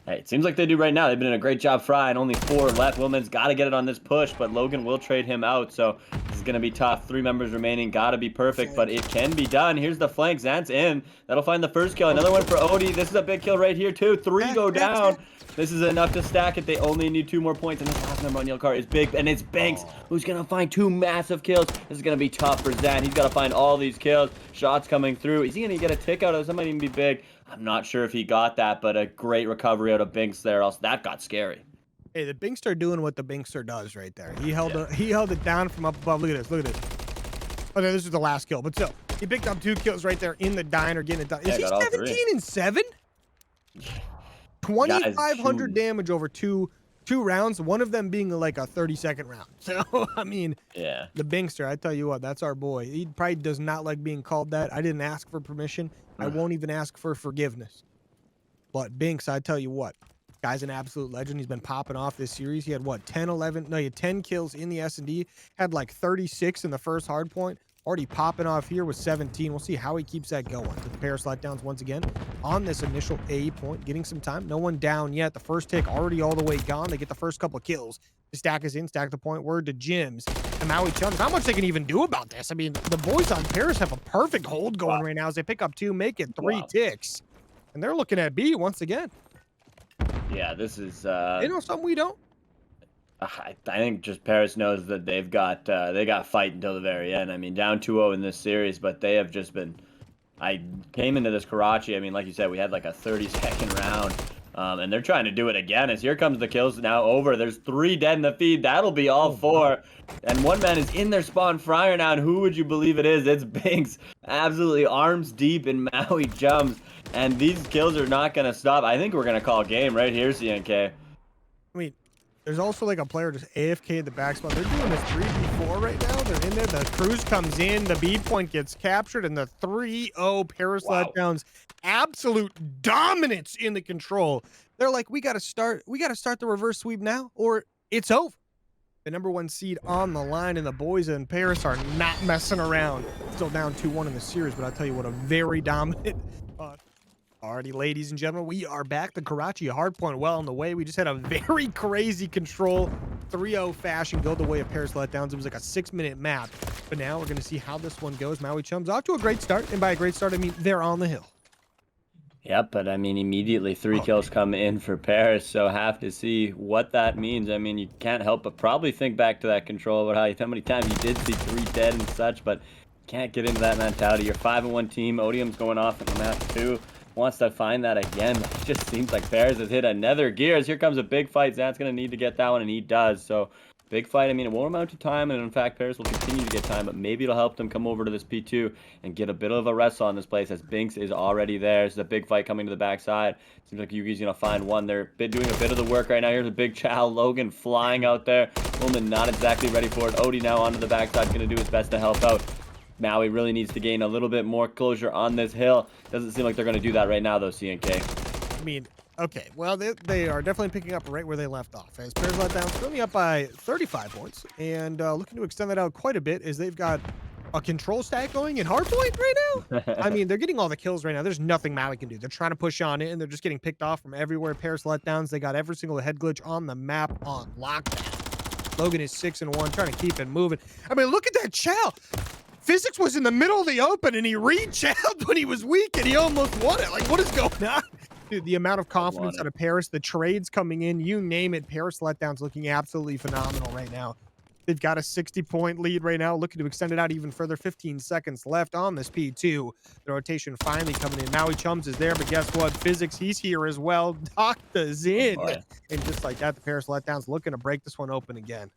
Hey, it seems like they do right now. They've been doing a great job frying. Only 4 left. Willman's got to get it on this push, but Logan will trade him out. So this is going to be tough. 3 members remaining. Got to be perfect, but it can be done. Here's the flank. Zant's in. That'll find the first kill. Another one for Odie. This is a big kill right here, too. 3 go down. This is enough to stack it. They only need 2 more points, and this last number on yellow card is big, and it's Banks who's going to find 2 massive kills. This is going to be tough for Zant. He's got to find all these kills. Shots coming through. Is he going to get a tick out of this? That might even be big. I'm not sure if he got that, but a great recovery out of Binks there. Else that got scary. Hey, the Binkster doing what the Binkster does right there. He held it down from up above. Look at this. Look at this. Okay, this is the last kill, but still, he picked up 2 kills right there in the diner, getting it done. Is he 17 and 7? 2,500 damage over 2 2 rounds, one of them being like a 30-second round. So, I mean, Yeah. the Binkster, I tell you what, that's our boy. He probably does not like being called that. I didn't ask for permission. I won't even ask for forgiveness. But Binks, I tell you what, guy's an absolute legend. He's been popping off this series. He had what, 10, 11? No, he had 10 kills in the S&D. Had like 36 in the first hard point. Already popping off here with 17. We'll see how he keeps that going. With the Paris Letdowns once again on this initial A point, getting some time. No one down yet. The first tick already all the way gone. They get the first couple of kills. The stack is in. Stack the point. Word to Jims and Maui Chums. How much they can even do about this? I mean, the boys on Paris have a perfect hold going right now as they pick up 2, make it 3 ticks. And they're looking at B once again. Yeah, this is. They know something we don't. I think just Paris knows that they got fight until the very end. I mean, down 2-0 in this series, but they have just been. I came into this Karachi. I mean, like you said, we had like a 30-second round, and they're trying to do it again. As here comes the kills now over. There's 3 dead in the feed. That'll be all 4, and 1 man is in their spawn fryer now. And who would you believe it is? It's Binks, absolutely arms deep in Maui Chums, and these kills are not gonna stop. I think we're gonna call game right here, CNK. I mean, there's also like a player just AFK at the back spot. They're doing this 3v4 right now. They're in there. The cruise comes in. The B point gets captured. And the 3-0 Paris Letdowns. Absolute dominance in the control. They're like, we got to start the reverse sweep now or it's over. The #1 seed on the line, and the boys in Paris are not messing around. Still down 2-1 in the series, but I'll tell you what, a very dominant alrighty, ladies and gentlemen, we are back. The Karachi hardpoint well on the way. We just had a very crazy control 3-0 fashion go the way of Paris Letdowns. It was like a 6-minute map. But now we're going to see how this one goes. Maui Chums off to a great start. And by a great start, I mean they're on the hill. Yep, but I mean, immediately 3 kills come in for Paris, so have to see what that means. I mean, you can't help but probably think back to that control about how many times you did see 3 dead and such, but can't get into that mentality. You're 5-1 team. Odium's going off in the map too. Wants to find that again. It just seems like Paris has hit another gear. As here comes a big fight. Zant's going to need to get that one, and he does. So, big fight. I mean, it won't amount to time, and in fact, Paris will continue to get time, but maybe it'll help them come over to this P2 and get a bit of a wrestle on this place, as Binks is already there. There's a big fight coming to the backside. Seems like Yugi's going to find one. They're doing a bit of the work right now. Here's a big chow. Logan flying out there. Woman not exactly ready for it. Odie now onto the backside, going to do his best to help out. Maui really needs to gain a little bit more closure on this hill. Doesn't seem like they're going to do that right now, though, CNK. I mean, okay, well, they are definitely picking up right where they left off. As Paris Letdowns currently up by 35 points and looking to extend that out quite a bit as they've got a control stack going in hardpoint right now. I mean, they're getting all the kills right now. There's nothing Maui can do. They're trying to push on it, and they're just getting picked off from everywhere. Paris Letdowns, they got every single head glitch on the map on lockdown. Logan is 6-1, trying to keep it moving. I mean, look at that chow. Physics was in the middle of the open, and he reached out when he was weak, and he almost won it. Like, what is going on? Dude, the amount of confidence out of Paris, the trades coming in, you name it. Paris Letdowns looking absolutely phenomenal right now. They've got a 60-point lead right now, looking to extend it out even further. 15 seconds left on this P2. The rotation finally coming in. Maui Chums is there, but guess what? Physics, he's here as well. Doctor's in. And just like that, the Paris Letdowns looking to break this one open again.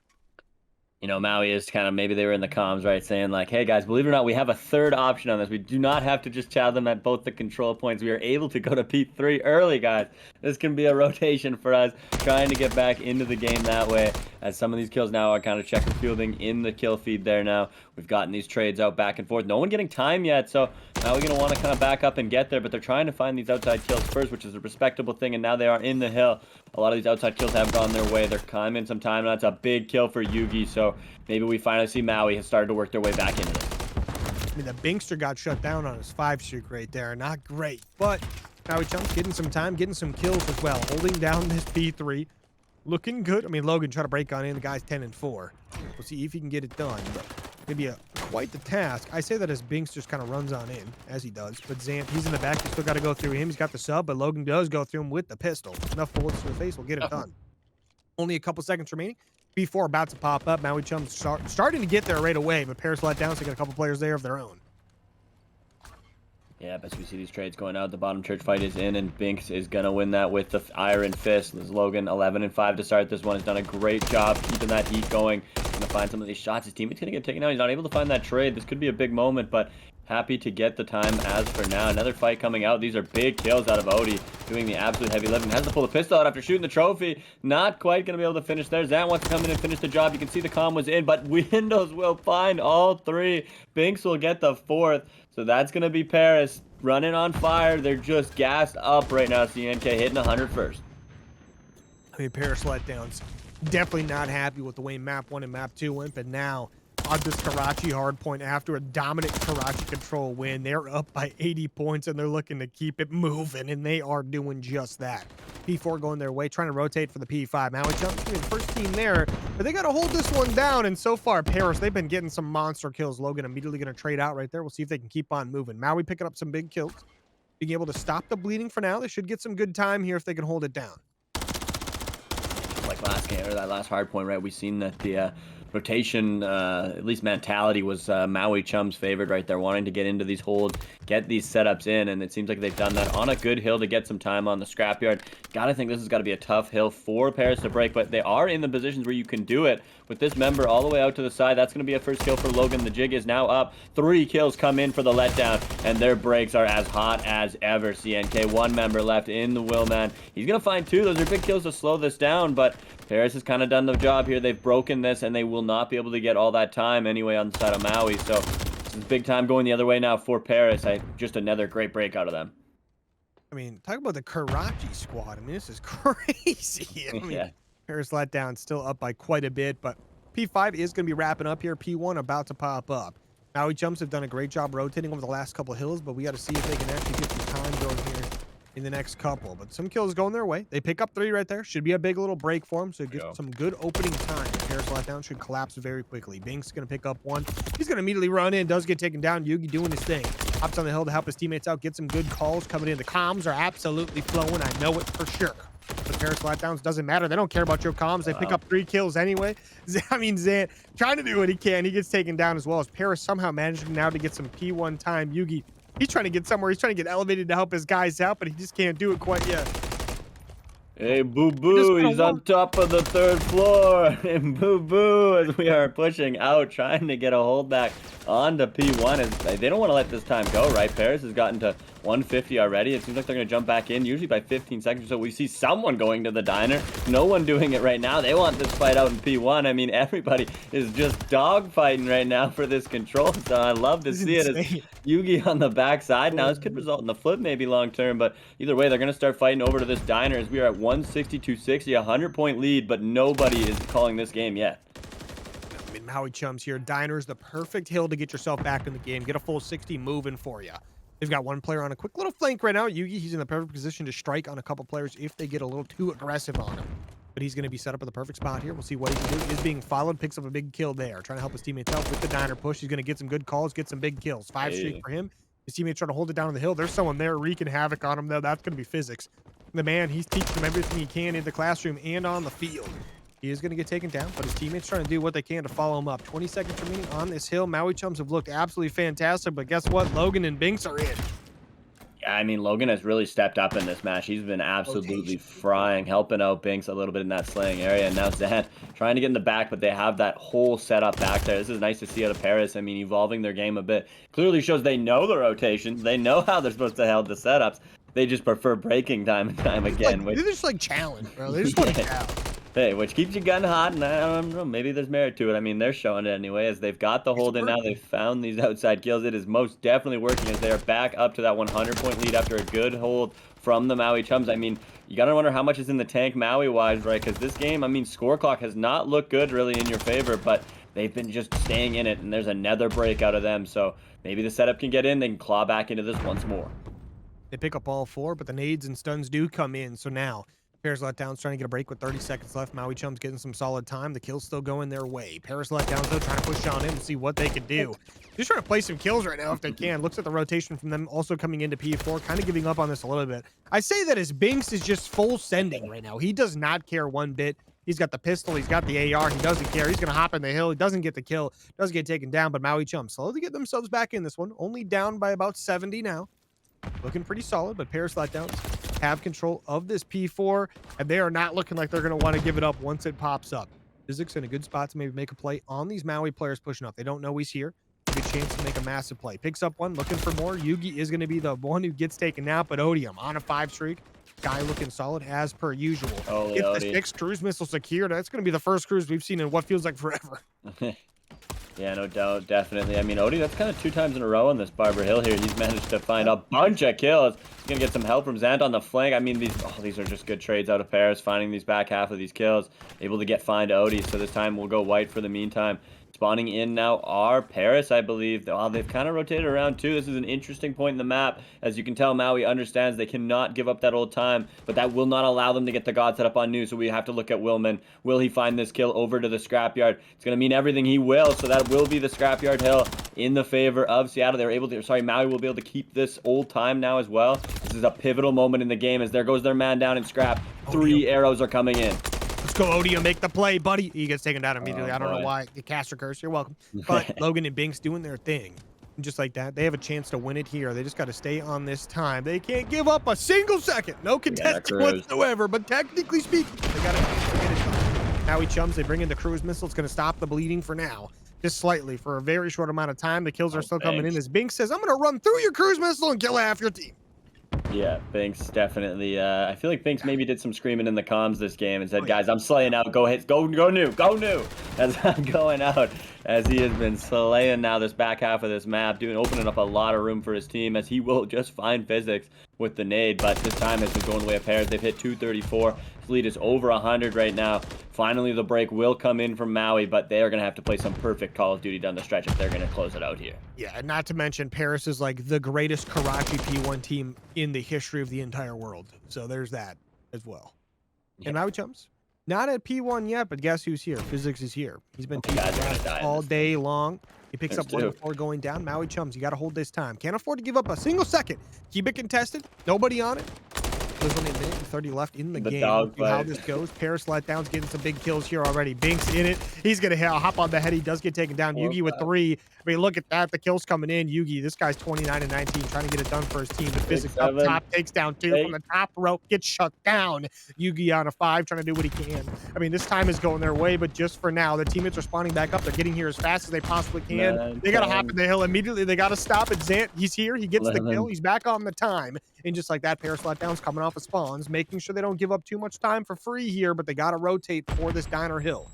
You know, Maui is kind of, maybe they were in the comms, right, saying like, hey guys, believe it or not, we have a third option on this. We do not have to just chow them at both the control points. We are able to go to P3 early, guys. This can be a rotation for us, trying to get back into the game that way, as some of these kills now are kind of checker fielding in the kill feed there now. We've gotten these trades out back and forth. No one getting time yet, so now we're going to want to kind of back up and get there, but they're trying to find these outside kills first, which is a respectable thing, and now they are in the hill. A lot of these outside kills have gone their way. They're climbing some time, and that's a big kill for Yugi, so maybe we finally see Maui has started to work their way back into this. I mean, the Binkster got shut down on his 5-streak right there. Not great, but Maui Chums getting some time, getting some kills as well, holding down this P3. Looking good. I mean, Logan trying to break on in. The guy's 10-4. We'll see if he can get it done, but maybe quite the task. I say that as Binks just kind of runs on in, as he does. But Zant, he's in the back. You still got to go through him. He's got the sub, but Logan does go through him with the pistol. Enough bullets to the face will get it done. Only a couple seconds remaining. B4 about to pop up. Maui Chums starting to get there right away, but Paris Letdowns, they got a couple players there of their own. Yeah, as we see these trades going out, the bottom church fight is in, and Binks is going to win that with the Iron Fist. There's Logan, 11-5 to start this one. Has done a great job keeping that heat going. Going to find some of these shots. His teammate's going to get taken out. He's not able to find that trade. This could be a big moment, but happy to get the time as for now. Another fight coming out. These are big kills out of Odie, doing the absolute heavy lifting. Has to pull the pistol out after shooting the trophy. Not quite going to be able to finish there. Zan wants to come in and finish the job. You can see the comm was in, but Windows will find all three. Binks will get the fourth. So that's going to be Paris running on fire. They're just gassed up right now. CNK hitting 100 first. I mean, Paris Letdowns definitely not happy with the way map 1 and map 2 went, but now on this Karachi hardpoint, after a dominant Karachi control win, they're up by 80 points and they're looking to keep it moving, and they are doing just that. P4 going their way, trying to rotate for the P5. Maui Chums being the first team there, but they got to hold this one down, and so far, Paris, they've been getting some monster kills. Logan immediately going to trade out right there. We'll see if they can keep on moving. Maui picking up some big kills, being able to stop the bleeding for now. They should get some good time here if they can hold it down. Like last game, or that last hard point, right? We've seen that the rotation, at least mentality, was Maui Chums favored right there, wanting to get into these holds, get these setups in, and it seems like they've done that on a good hill to get some time on the scrapyard. Gotta think this has got to be a tough hill for Paris to break, but they are in the positions where you can do it. With this member all the way out to the side, that's going to be a first kill for Logan. The jig is now up. 3 kills come in for the letdown, and their breaks are as hot as ever. CNK, 1 member left in the Willman. He's going to find 2. Those are big kills to slow this down, but Paris has kind of done the job here. They've broken this, and they will not be able to get all that time anyway on the side of Maui. So this is big time going the other way now for Paris. Just another great break out of them. I mean, talk about the Karachi squad. I mean, this is crazy. I mean, Yeah. Paris Letdown still up by quite a bit, but P5 is going to be wrapping up here. P1 about to pop up. Maui Chums have done a great job rotating over the last couple of hills, but we got to see if they can actually get some time going here in the next couple. But some kills going their way. They pick up 3 right there. Should be a big little break for them, so get some good opening time. Paris Letdown should collapse very quickly. Binks going to pick up 1. He's going to immediately run in, does get taken down. Yugi doing his thing. Hops on the hill to help his teammates out, get some good calls coming in. The comms are absolutely flowing. I know it for sure. But Paris Letdowns doesn't matter. They don't care about your comms. They pick up 3 kills anyway. I mean, Zan trying to do what he can. He gets taken down as well as Paris somehow managing now to get some P1 time. Yugi, he's trying to get somewhere. He's trying to get elevated to help his guys out, but he just can't do it quite yet. Hey, Boo Boo, he's on top of the 3rd floor. And Boo Boo, as we are pushing out, trying to get a hold back onto P1. They don't want to let this time go, right? Paris has gotten to 150 already. It seems like they're going to jump back in, usually by 15 seconds or so. We see someone going to the diner. No one doing it right now. They want this fight out in P1. I mean, everybody is just dogfighting right now for this control. So I love to see it as Yugi on the backside. Now, this could result in the flip maybe long term, but either way, they're going to start fighting over to this diner as we are at 160-60, a 100-point lead, but nobody is calling this game yet. I mean, Maui Chums here. Diner's the perfect hill to get yourself back in the game. Get a full 60 moving for you. They've got 1 player on a quick little flank right now. Yugi, he's in the perfect position to strike on a couple players if they get a little too aggressive on him. But he's going to be set up at the perfect spot here. We'll see what he can do. He is being followed, picks up a big kill there. Trying to help his teammates out with the diner push. He's going to get some good calls, get some big kills. 5 streak for him. His teammates trying to hold it down on the hill. There's someone there wreaking havoc on him, though. That's going to be physics. The man, he's teaching them everything he can in the classroom and on the field. He is going to get taken down, but his teammates trying to do what they can to follow him up. 20 seconds remaining on this hill. Maui Chums have looked absolutely fantastic, but guess what? Logan and Binks are in. Yeah, I mean, Logan has really stepped up in this match. He's been absolutely frying, helping out Binks a little bit in that slaying area. And now Zan trying to get in the back, but they have that whole setup back there. This is nice to see out of Paris. I mean, evolving their game a bit. Clearly shows they know the rotations. They know how they're supposed to hold the setups. They just prefer breaking time and time again. They're just like challenge, bro. They just want to challenge. Hey, which keeps your gun hot, and I don't know, maybe there's merit to it. I mean, they're showing it anyway, as they've got the hold in now. They've found these outside kills. It is most definitely working as they are back up to that 100-point lead after a good hold from the Maui Chums. I mean, you got to wonder how much is in the tank Maui-wise, right? Because this game, I mean, score clock has not looked good really in your favor, but they've been just staying in it, and there's another break out of them. So maybe the setup can get in. They can claw back into this once more. They pick up all 4, but the nades and stuns do come in. So now Paris Letdowns trying to get a break with 30 seconds left. Maui Chums getting some solid time. The kill's still going their way. Paris Letdowns, though, trying to push on in and see what they can do. Just trying to play some kills right now if they can. Looks at the rotation from them also coming into P4. Kind of giving up on this a little bit. I say that as Binks is just full sending right now. He does not care one bit. He's got the pistol. He's got the AR. He doesn't care. He's going to hop in the hill. He doesn't get the kill. Doesn't get taken down, but Maui Chums slowly get themselves back in this one. Only down by about 70 now. Looking pretty solid, but Paris Letdowns have control of this P4, and they are not looking like they're going to want to give it up once it pops up. Physics in a good spot to maybe make a play on these Maui players pushing up. They don't know he's here. a good chance to make a massive play. Picks up one, looking for more. Yugi is going to be the one who gets taken out, but Odium on a 5 streak. Guy looking solid as per usual. Holy Get the Odie. 6 cruise missile secured. That's going to be the first cruise we've seen in what feels like forever. Yeah, no doubt, definitely. I mean, Odie, that's kind of 2 times in a row on this Barber Hill here. He's managed to find a bunch of kills. He's going to get some help from Zant on the flank. I mean, these are just good trades out of Paris, finding these back half of these kills. Able to get fine to Odie, so this time we'll go white for the meantime. Spawning in now are Paris, I believe. Oh, they've kind of rotated around too. This is an interesting point in the map. As you can tell, Maui understands they cannot give up that old time, but that will not allow them to get the God set up on new. So we have to look at Willman. Will he find this kill over to the scrapyard? It's going to mean everything he will. So that will be the scrapyard hill in the favor of Seattle. They're able to, sorry, Maui will be able to keep this old time now as well. This is a pivotal moment in the game as there goes their man down in scrap. 3 arrows are coming in. Let's go, Odium, make the play, buddy. He gets taken down immediately. I don't know why. The caster curse. You're welcome. But Logan and Binks doing their thing. And just like that, they have a chance to win it here. They just got to stay on this time. They can't give up a single second. No contesting whatsoever. But technically speaking, they got to finish it. Maui Chums, they bring in the cruise missile. It's going to stop the bleeding for now. Just slightly. For a very short amount of time, the kills are still coming in. As Binks says, I'm going to run through your cruise missile and kill half your team. Yeah, Binks definitely. I feel like Binks maybe did some screaming in the comms this game and said, guys, I'm slaying out. Go hit, go new, as I'm going out, as he has been slaying now this back half of this map, opening up a lot of room for his team, as he will just find physics with the nade. But this time has been going the way of Paris. They've hit 234. His lead is over 100 right now. Finally, the break will come in from Maui, but they are going to have to play some perfect Call of Duty down the stretch if they're going to close it out here. Yeah, and not to mention Paris is like the greatest Karachi P1 team in the history of the entire world. So there's that as well. Yeah. And Maui Chums, not at P1 yet, but guess who's here? Physics is here. He's been all day long. He picks up one before going down. Maui Chums, you got to hold this time. Can't afford to give up a single second. Keep it contested. Nobody on it. There's only a minute and 30 left in the game. How this goes. Paris Letdowns getting some big kills here already. Binks in it. He's going to hop on the head. He does get taken down. Yugi with 3. I mean, look at that. The kills coming in. Yugi, this guy's 29 and 19, trying to get it done for his team. The Physics up top, takes down 2 from the top rope, gets shut down. Yugi on a 5, trying to do what he can. I mean, this time is going their way, but just for now, the teammates are spawning back up. They're getting here as fast as they possibly can. They got to hop in the hill immediately. They got to stop it. Zant, he's here. He gets the kill. He's back on the time. And just like that, Paris Letdowns coming off of spawns, making sure they don't give up too much time for free here, but they got to rotate for this diner hill.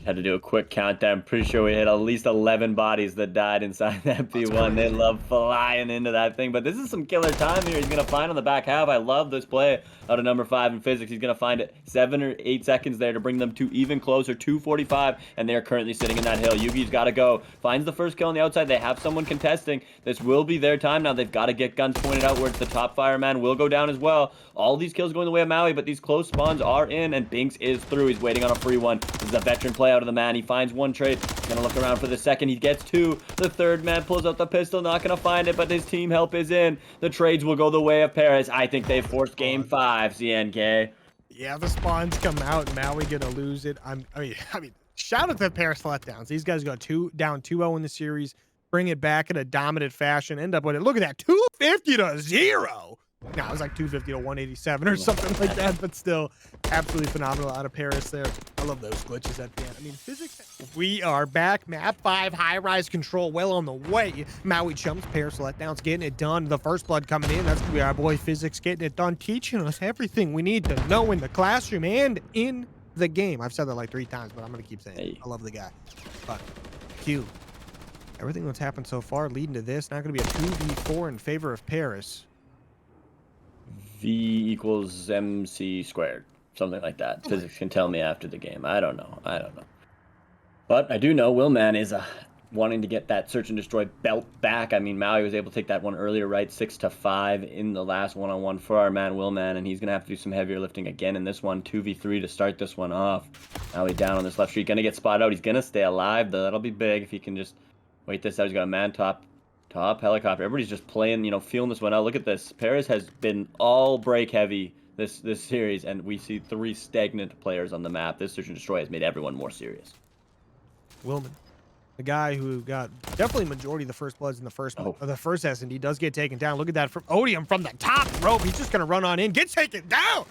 Had to do a quick countdown. Pretty sure we hit at least 11 bodies that died inside that P1. They love flying into that thing. But this is some killer time here. He's going to find on the back half. I love this play out of number 5 in Physics. He's going to find it 7 or 8 seconds there to bring them to even closer, 245. And they're currently sitting in that hill. Yugi's got to go. Finds the first kill on the outside. They have someone contesting. This will be their time now. They've got to get guns pointed outwards. The top fireman will go down as well. All these kills going the way of Maui, but these close spawns are in, and Binks is through. He's waiting on a free one. This is a veteran play out of the man. He finds 1 trade. He's going to look around for the second. He gets 2. The third man pulls out the pistol. Not going to find it, but his team help is in. The trades will go the way of Paris. I think they've forced game 5, CNK. Yeah, the spawns come out. Maui going to lose it. I mean, shout out to Paris Letdowns. These guys got down 2-0 in the series. Bring it back in a dominant fashion. End up with it. Look at that, 250 to 0. No, it was like 250 to 187 or something like that, but still absolutely phenomenal out of Paris there. I love those glitches at the end. I mean, Physics. We are back. Map 5, high-rise control well on the way. Maui Chums, Paris Letdowns getting it done. The first blood coming in. That's going to be our boy Physics getting it done, teaching us everything we need to know in the classroom and in the game. I've said that like 3 times, but I'm going to keep saying it. I love the guy. But Q, everything that's happened so far leading to this, not going to be a 2v4 in favor of Paris. V equals MC squared. Something like that. Physics can tell me after the game. I don't know. But I do know Willman is wanting to get that search and destroy belt back. I mean, Maui was able to take that one earlier, right? 6-5 in the last one-on-one for our man Willman, and he's going to have to do some heavier lifting again in this one. 2v3 to start this one off. Maui down on this left street. Going to get spotted out. He's going to stay alive, though. That'll be big if he can just wait this out. He's got a man top helicopter. Everybody's just playing, feeling this one out. Look at this. Paris has been all break heavy this series, and we see 3 stagnant players on the map. This search and destroy has made everyone more serious. Willman, the guy who got definitely majority of the first bloods in the first S&D, does get taken down. Look at that from Odium from the top rope. He's just gonna run on in, get taken down.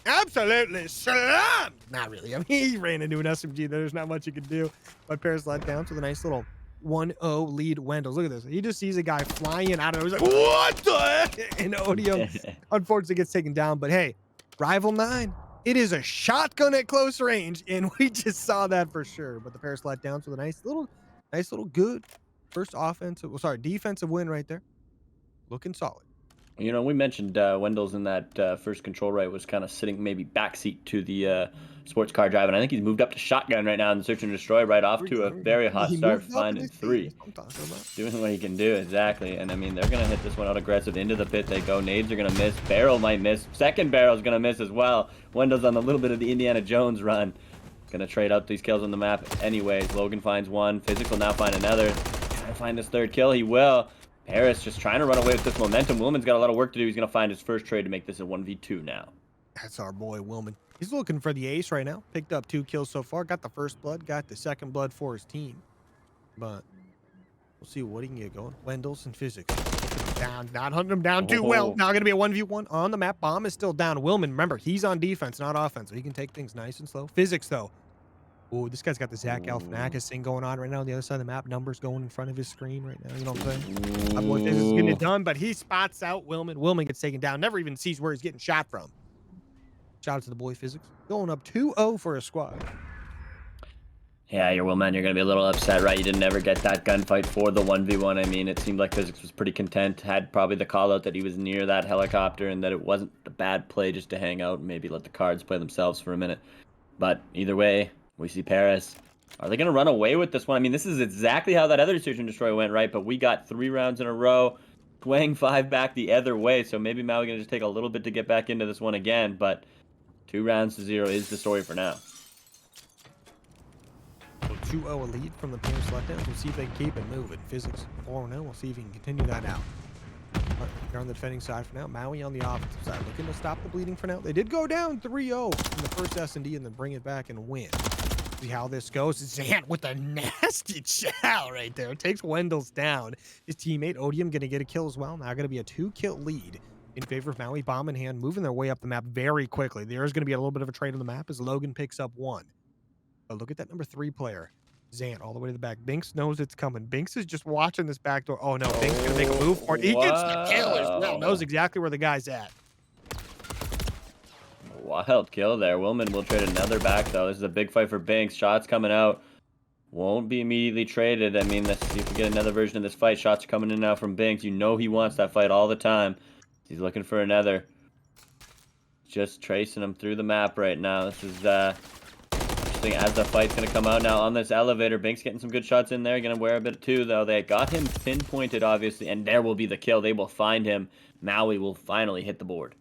Absolutely slammed. Not really. I mean, he ran into an SMG. There's not much you could do. But Paris Letdowns with a nice little 2-1-0 lead Wendels. Look at this. He just sees a guy flying out of it. He's like, what the heck? And Odium unfortunately gets taken down. But hey, Rival 9, it is a shotgun at close range. And we just saw that for sure. But the Paris Letdowns with a nice little good first defensive win right there. Looking solid. You know, we mentioned Wendell's in that first control right was kind of sitting maybe backseat to the sports car drive, and I think he's moved up to shotgun right now in search and destroy, right off to a very hot start, finding 3. Doing what he can do, exactly. And I mean, they're going to hit this one out aggressive into the pit. They go. Nades are going to miss. Barrel might miss. Second barrel's going to miss as well. Wendell's on a little bit of the Indiana Jones run. Going to trade out these kills on the map anyways. Logan finds one. Physics will now find another. Trying to find this third kill. He will. Paris just trying to run away with this momentum. Willman's got a lot of work to do. He's going to find his first trade to make this a 1v2 now. That's our boy, Willman. He's looking for the ace right now. Picked up 2 kills so far. Got the first blood. Got the second blood for his team. But we'll see what he can get going. Wendell's and Physics. Down. Not hunting him down too well. Now going to be a 1v1 on the map. Bomb is still down. Willman, remember, he's on defense, not offense. So he can take things nice and slow. Physics, though. Oh, this guy's got the Zach Galifianakis thing going on right now on the other side of the map. Numbers going in front of his screen right now. You know what I'm saying? My boy Physics is getting it done, but he spots out Willman. Willman gets taken down. Never even sees where he's getting shot from. Shout out to the boy Physics. Going up 2-0 for a squad. Yeah, your Willman, you're going to be a little upset, right? You didn't ever get that gunfight for the 1v1. I mean, it seemed like Physics was pretty content. Had probably the call out that he was near that helicopter and that it wasn't a bad play just to hang out and maybe let the cards play themselves for a minute. But either way, we see Paris. Are they going to run away with this one? I mean, this is exactly how that other Search and Destroy went, right? But we got 3 rounds in a row, swaying 5 back the other way. So maybe Maui going to just take a little bit to get back into this one again. But 2 rounds to 0 is the story for now. So 2-0 lead from the Paris Letdowns. We'll see if they can keep it moving. Physics 4-0. We'll see if he can continue that out. But they're on the defending side for now. Maui on the offensive side, looking to stop the bleeding for now. They did go down 3-0 in the first S&D and then bring it back and win. See how this goes. Zant with a nasty chow right there. Takes Wendell's down. His teammate Odium going to get a kill as well. Now going to be a 2-kill lead in favor of Maui. Bomb in hand, moving their way up the map very quickly. There is going to be a little bit of a trade on the map as Logan picks up 1. But look at that number 3 player. Zant all the way to the back. Binks knows it's coming. Binks is just watching this back door. Oh no, Binks going to make a move for it. He gets the kill as well. Knows exactly where the guy's at. Wild kill there. Willman will trade another back, though. This is a big fight for Binks. Shots coming out. Won't be immediately traded. I mean, let's see if we get another version of this fight. Shots are coming in now from Binks. You know he wants that fight all the time. He's looking for another. Just tracing him through the map right now. This is interesting as the fight's going to come out now on this elevator. Binks getting some good shots in there. Going to wear a bit too, though. They got him pinpointed, obviously, and there will be the kill. They will find him. Maui will finally hit the board.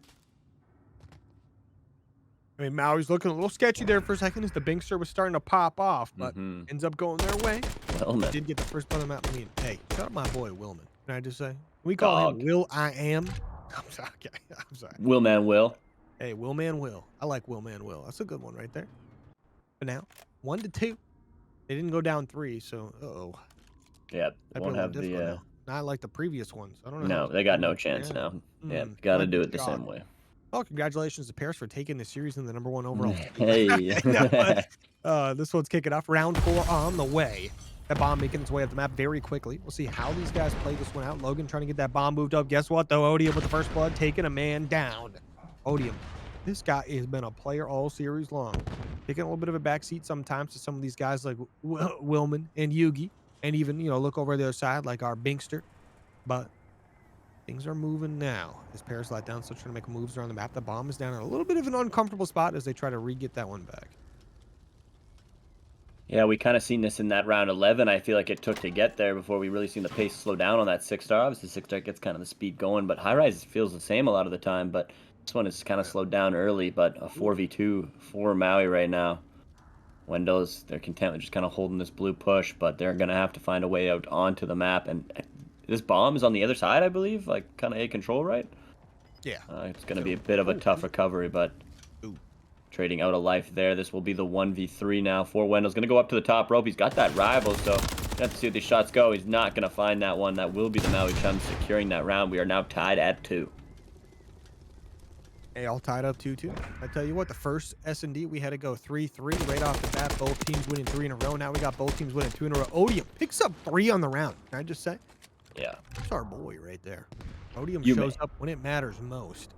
I mean, Maui's looking a little sketchy there for a second as the Binkster was starting to pop off, but ends up going their way. Willman did get the first part of the map. I mean, hey, shut up my boy, Willman. Can I just say? We call him Will I Am. I'm sorry. Okay, I'm sorry. Willman Will. Hey, Willman Will. I like Willman Will. That's a good one right there. But now, 1-2. They didn't go down 3, so, uh-oh. Yeah, they won't have the... Not like the previous ones. I don't know. No, they got no chance now. Yeah, got to do it the same way. Oh, congratulations to Paris for taking the series in the #1 overall. Hey. This one's kicking off. Round 4 on the way. That bomb making its way up the map very quickly. We'll see how these guys play this one out. Logan trying to get that bomb moved up. Guess what, though? Odium with the first blood, taking a man down. Odium. This guy has been a player all series long. Taking a little bit of a backseat sometimes to some of these guys like Willman and Yugi. And even, you know, look over the other side like our Binkster. But things are moving now as Paris Letdowns still trying to make moves around the map. The bomb is down in a little bit of an uncomfortable spot as they try to re-get that one back. Yeah, we kind of seen this in that round 11. I feel like it took to get there before we really seen the pace slow down on that 6-star. Obviously, 6-star gets kind of the speed going, but High Rise feels the same a lot of the time. But this one is kind of slowed down early, but a 4v2 for Maui right now. Wendell's, they're content with just kind of holding this blue push, but they're going to have to find a way out onto the map. And this bomb is on the other side, I believe, like kind of A control, right? Yeah. It's going to be a bit of a tough recovery, but trading out a life there. This will be the 1v3 now for Wendell's. Going to go up to the top rope. He's got that rival, so we have to see what these shots go. He's not going to find that one. That will be the Maui Chums securing that round. We are now tied at 2. Hey, all tied up 2-2. I tell you what, the first S&D, we had to go 3-3 right off the bat. Both teams winning 3 in a row. Now we got both teams winning 2 in a row. Odium picks up 3 on the round. Can I just say? Yeah. That's our boy right there. Odium You shows may. up when it matters most.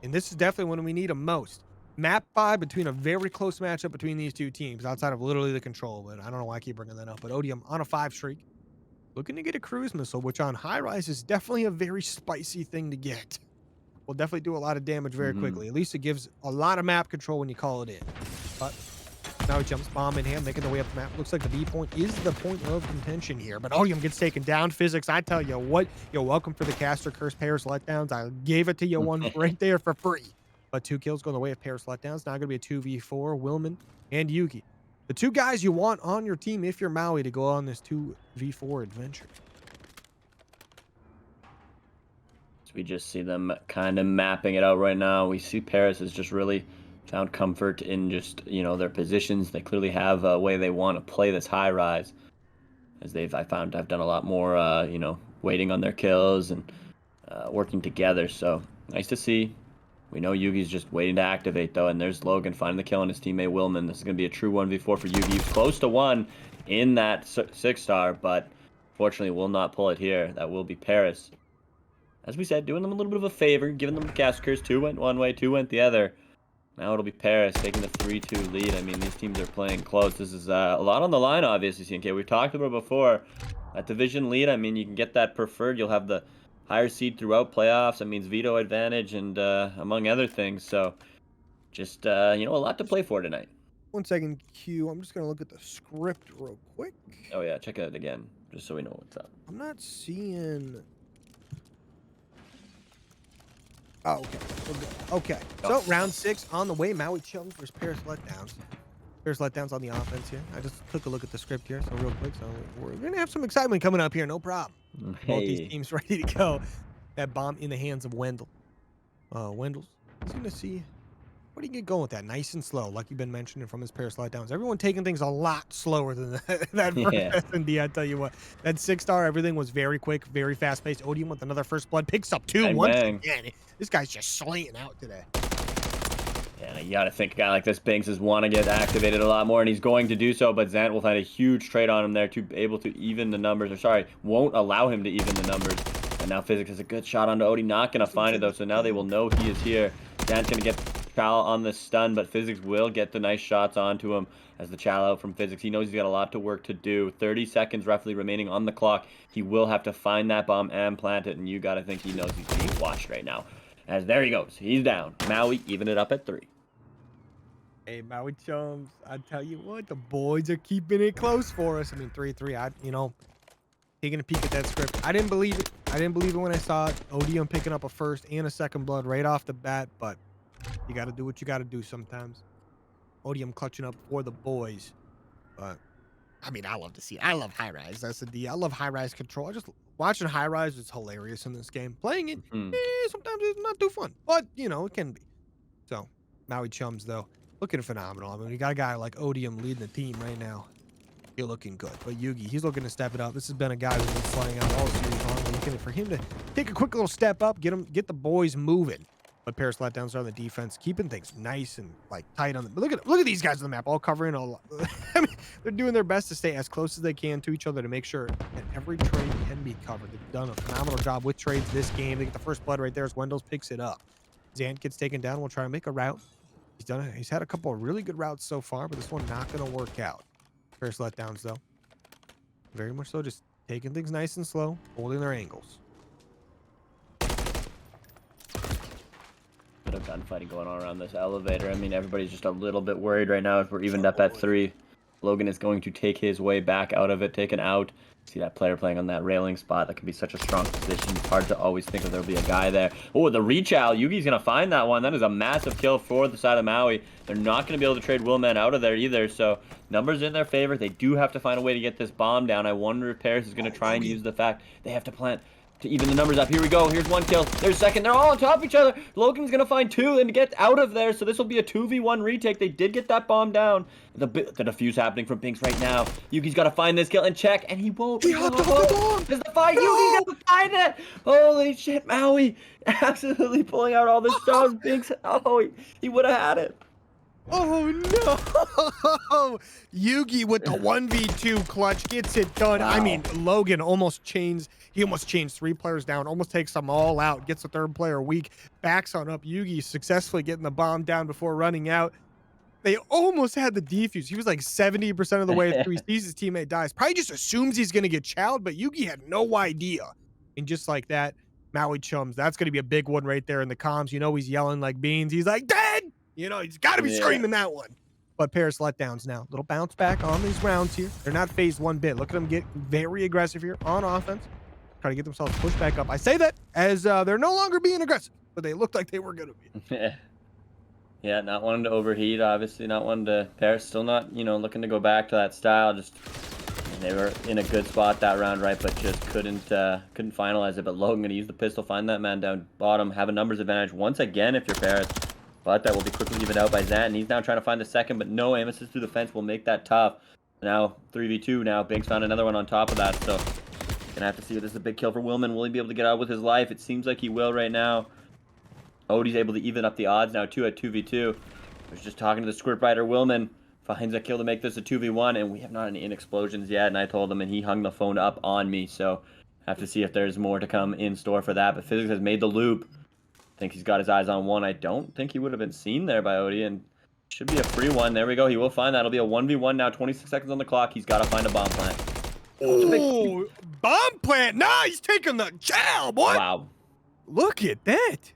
And this is definitely when we need him most. Map 5 between a very close matchup between these two teams outside of literally the control. But I don't know why I keep bringing that up. But Odium on a 5 streak. Looking to get a cruise missile, which on high rise is definitely a very spicy thing to get. Will definitely do a lot of damage very quickly. At least it gives a lot of map control when you call it in. But now he jumps bomb in hand, making the way up the map. Looks like the B point is the point of contention here. But Odium gets taken down. Physics, I tell you what, you're welcome for the caster curse Paris Letdowns. I gave it to you one right there for free. But 2 kills go the way of Paris Letdowns. Now going to be a 2v4, Willman and Yugi. The 2 guys you want on your team if you're Maui to go on this 2v4 adventure. We just see them kind of mapping it out right now. We see Paris has just really found comfort in just, their positions. They clearly have a way they want to play this high rise, as I've done a lot more, waiting on their kills and working together. So nice to see. We know Yugi's just waiting to activate though, and there's Logan finding the kill on his teammate Willman. This is going to be a true 1v4 for Yugi. He's close to 1 in that 6-star, but fortunately will not pull it here. That will be Paris. As we said, doing them a little bit of a favor, giving them the cast curse. 2 went one way, 2 went the other. Now it'll be Paris taking the 3-2 lead. I mean, these teams are playing close. This is a lot on the line, obviously, CNK. We've talked about it before. That division lead, I mean, you can get that preferred. You'll have the higher seed throughout playoffs. That means veto advantage and among other things. So just, a lot to play for tonight. 1 second, Q. I'm just going to look at the script real quick. Oh, yeah. Check it out again, just so we know what's up. I'm not seeing... Oh, okay. We're good. Okay. So, round 6 on the way. Maui Chums versus Paris Letdowns. Paris Letdowns on the offense here. I just took a look at the script here, so real quick. So, we're going to have some excitement coming up here. No problem. Hey. Both these teams ready to go. That bomb in the hands of Wendell. Wendell's going to see... What do you get going with that? Nice and slow, like you've been mentioning from his Paris Letdowns. Everyone taking things a lot slower than that first S&D, I tell you what. That 6-star, everything was very quick, very fast-paced. Odium with another first blood. Picks up 2 once again. This guy's just slaying out today. Yeah, you got to think a guy like this, Binks, is want to get activated a lot more, and he's going to do so, but Zant will find a huge trade on him there to be able to even the numbers. Or sorry, won't allow him to even the numbers. And now Physics has a good shot onto Odie. Not going to find it, though, so now they will know he is here. Zant's going to get Chow on the stun, but Physics will get the nice shots onto him as the Chow out from Physics. He knows he's got a lot to work to do. 30 seconds roughly remaining on the clock. He will have to find that bomb and plant it, and you got to think he knows he's being watched right now. As there he goes. He's down. Maui even it up at 3. Hey, Maui Chums, I tell you what, the boys are keeping it close for us. I mean, 3-3, taking a peek at that script. I didn't believe it. I didn't believe it when I saw it. Odium picking up a first and a second blood right off the bat, but you got to do what you got to do sometimes. Odium clutching up for the boys. But, I mean, I love to see it. I love high rise. That's the D. I love high rise control. Watching high rise is hilarious in this game. Playing it, sometimes it's not too fun. But, it can be. So, Maui Chums, though, looking phenomenal. I mean, we got a guy like Odium leading the team right now. You're looking good. But Yugi, he's looking to step it up. This has been a guy who's been sliding out all series long. We're looking for him to take a quick little step up, get the boys moving. But Paris Letdowns are on the defense, keeping things nice and tight on the. But look at these guys on the map, all covering all. I mean, they're doing their best to stay as close as they can to each other to make sure that every trade can be covered. They've done a phenomenal job with trades this game. They get the first blood right there as Wendell picks it up. Zant gets taken down. We'll try to make a route. He's had a couple of really good routes so far, but this one not going to work out. Paris Letdowns though, very much so, just taking things nice and slow, holding their angles. Bit of gunfighting going on around this elevator. I mean, everybody's just a little bit worried right now as we're evened up at 3. Logan is going to take his way back out of it, taken out. See that player playing on that railing spot. That can be such a strong position. It's hard to always think that there'll be a guy there. Oh, the reach out. Yugi's going to find that one. That is a massive kill for the side of Maui. They're not going to be able to trade Willman out of there either. So numbers in their favor. They do have to find a way to get this bomb down. I wonder if Paris is going to try and use the fact they have to plant to even the numbers up. Here we go. Here's one kill. There's second. They're all on top of each other. Logan's going to find two and get out of there. So this will be a 2v1 retake. They did get that bomb down. The defuse happening from Binks right now. Yugi's got to find this kill and check, and he won't. He hopped off the bomb. There's the fight. No! Yugi doesn't find it. Holy shit, Maui. Absolutely pulling out all this stuff. Binks, oh, he would have had it. Oh no! Yugi with the 1v2 clutch gets it done. Wow. I mean, Logan almost chains 3 players down, almost takes them all out, gets the third player weak, backs on up. Yugi successfully getting the bomb down before running out. They almost had the defuse. He was like 70% of the way through. He sees his teammate dies. Probably just assumes he's going to get chowed, but Yugi had no idea. And just like that, Maui Chums, that's going to be a big one right there in the comms. You know, he's yelling like beans. He's like, dead! You know, he's got to be screaming that one. But Paris Letdowns now. Little bounce back on these rounds here. They're not phased one bit. Look at them get very aggressive here on offense. Try to get themselves pushed back up. I say that as they're no longer being aggressive, but they looked like they were going to be. Yeah, not wanting to overheat, obviously. Not wanting to... Paris still not, you know, looking to go back to that style. Just... They were in a good spot that round, right, but just couldn't finalize it. But Logan going to use the pistol, find that man down bottom, have a numbers advantage once again if you're Paris. But that will be quickly given out by Zant. And he's now trying to find the second, but no aim assist through the fence will make that tough. Now 3v2 now. Binks found another one on top of that. So gonna have to see if this is a big kill for Willman. Will he be able to get out with his life? It seems like he will right now. Odie's able to even up the odds now too at 2v2. I was just talking to the script writer. Willman finds a kill to make this a 2v1, and we have not any explosions yet. And I told him, and he hung the phone up on me. So have to see if there's more to come in store for that. But Physics has made the loop. I think he's got his eyes on one. I don't think he would have been seen there by Odie, and should be a free one. There we go. He will find that. It'll be a 1v1 now. 26 seconds on the clock. He's got to find a bomb plant. Oh, bomb plant. Nah, he's taking the chow, boy. Wow. Look at that.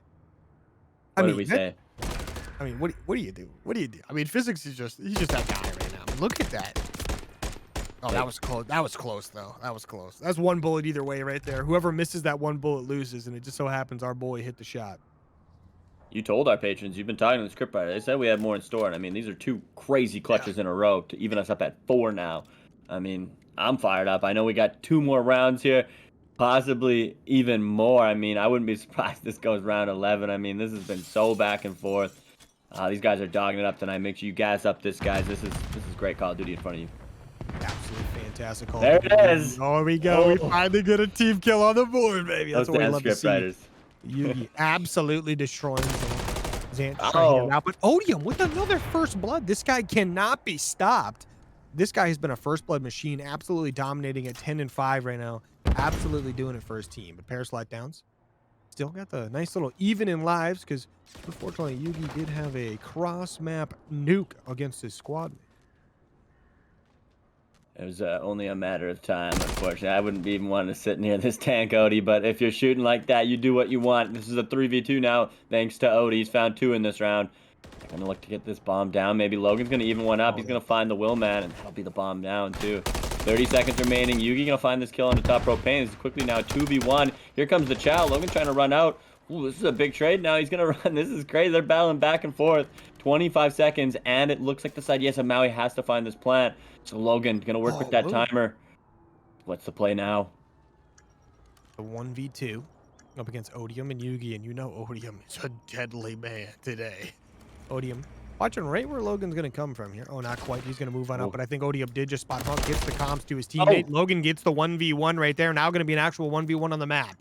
What did we say? I mean, what do you do? What do you do? I mean, Physics is he's just that guy right now. I mean, look at that. Oh, that was close. That was close, though. That was close. That's one bullet either way right there. Whoever misses that one bullet loses, and it just so happens our boy hit the shot. You told our patrons, you've been talking to the scriptwriter. They said we had more in store, and I mean, these are two crazy clutches in a row to even us up at 4 now. I mean, I'm fired up. I know we got 2 more rounds here, possibly even more. I mean, I wouldn't be surprised if this goes round 11. I mean, this has been so back and forth. These guys are dogging it up tonight. Make sure you gas up this, guys. This is great Call of Duty in front of you. Absolutely fantastic. Call there it is. Oh, we go. Oh. We finally get a team kill on the board, baby. That's what we love to see. Writers. Yugi absolutely destroying Zant. Oh. Out, but Odium with another first blood. This guy cannot be stopped. This guy has been a first blood machine, absolutely dominating at 10-5 right now. Absolutely doing it for his team. But Paris Letdowns still got the nice little even in lives because unfortunately Yugi did have a cross map nuke against his squad. It was only a matter of time, unfortunately. I wouldn't be even wanting to sit near this tank, Odie, but if you're shooting like that, you do what you want. This is a 3v2 now, thanks to Odie. He's found 2 in this round. They're going to look to get this bomb down. Maybe Logan's going to even one up. He's going to find the Will Man, and that'll be the bomb down, too. 30 seconds remaining. Yugi going to find this kill on the top propane. This is quickly now 2v1. Here comes the Chow. Logan trying to run out. Ooh, this is a big trade now. He's going to run. This is crazy. They're battling back and forth. 25 seconds, and it looks like the side, yes, Maui has to find this plant. So Logan going to work with that timer. What's the play now? The 1v2 up against Odium and Yugi, and you know Odium is a deadly man today. Odium watching right where Logan's going to come from here. Oh, not quite. He's going to move on up, but I think Odium did just spot him up, gets the comms to his teammate. Logan gets the 1v1 right there. Now going to be an actual 1v1 on the map.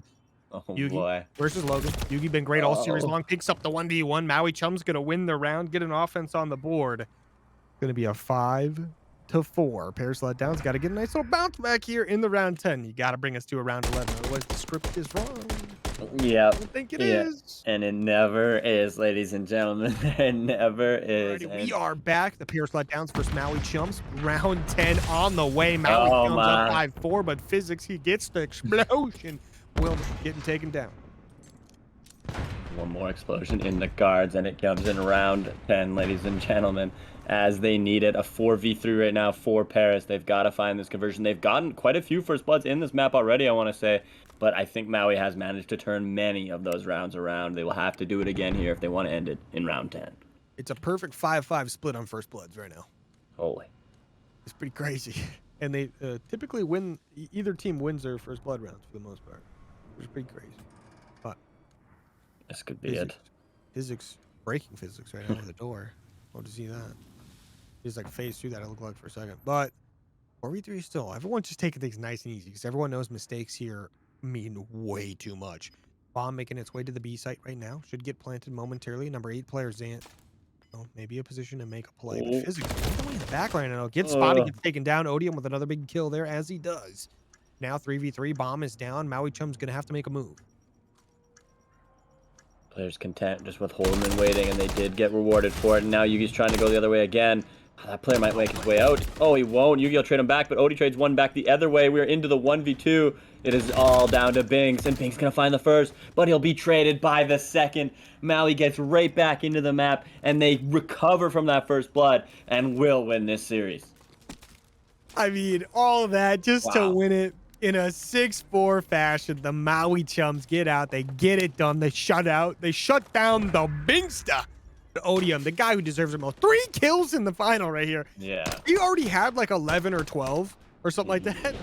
Oh, Yugi boy. versus Logan. Yugi been great all series long. Picks up the 1v1. Maui Chums going to win the round, get an offense on the board. Going to be a 5-4. Paris Letdowns got to get a nice little bounce back here in the round 10. You got to bring us to a round 11. Otherwise, the script is wrong. Yeah. I don't think it is. And it never is, ladies and gentlemen. It never is. Alrighty, we are back. The Paris Letdowns versus Maui Chums. Round 10 on the way. Maui Chums up 5-4, but Physics, he gets the explosion. Will getting taken down. One more explosion in the cards, and it comes in round 10, ladies and gentlemen, as they need it. A 4v3 right now for Paris. They've got to find this conversion. They've gotten quite a few first bloods in this map already, I want to say, but I think Maui has managed to turn many of those rounds around. They will have to do it again here if they want to end it in round 10. It's a perfect 5-5 split on first bloods right now. Holy. It's pretty crazy. And they typically win, either team wins their first blood rounds for the most part. which is pretty crazy. But This could be it. Physics, breaking physics right now with the door. Love to see that. Just like phase through that, it looked like for a second. But 4v3 still. Everyone's just taking things nice and easy because everyone knows mistakes here mean way too much. Bomb making its way to the B site right now. Should get planted momentarily. Number 8 player Zant. Oh, maybe a position to make a play. But physics all the way in the back right now. Gets spotted, gets taken down. Odium with another big kill there as he does. Now 3v3. Bomb is down. Maui Chum's going to have to make a move. Players content just with holding and waiting, and they did get rewarded for it. And now Yugi's trying to go the other way again. That player might make his way out. Oh, he won't. Yugi will trade him back, but Odie trades one back the other way. We're into the 1v2. It is all down to Binks, and Binks going to find the first, but he'll be traded by the second. Maui gets right back into the map, and they recover from that first blood and will win this series. I mean, all of that just to win it in a 6-4 fashion. The Maui Chums get out. They get it done. They shut out. They shut down the Binksta. The Odium, the guy who deserves it most. 3 kills in the final right here. Yeah. He already had like 11 or 12 or something like that.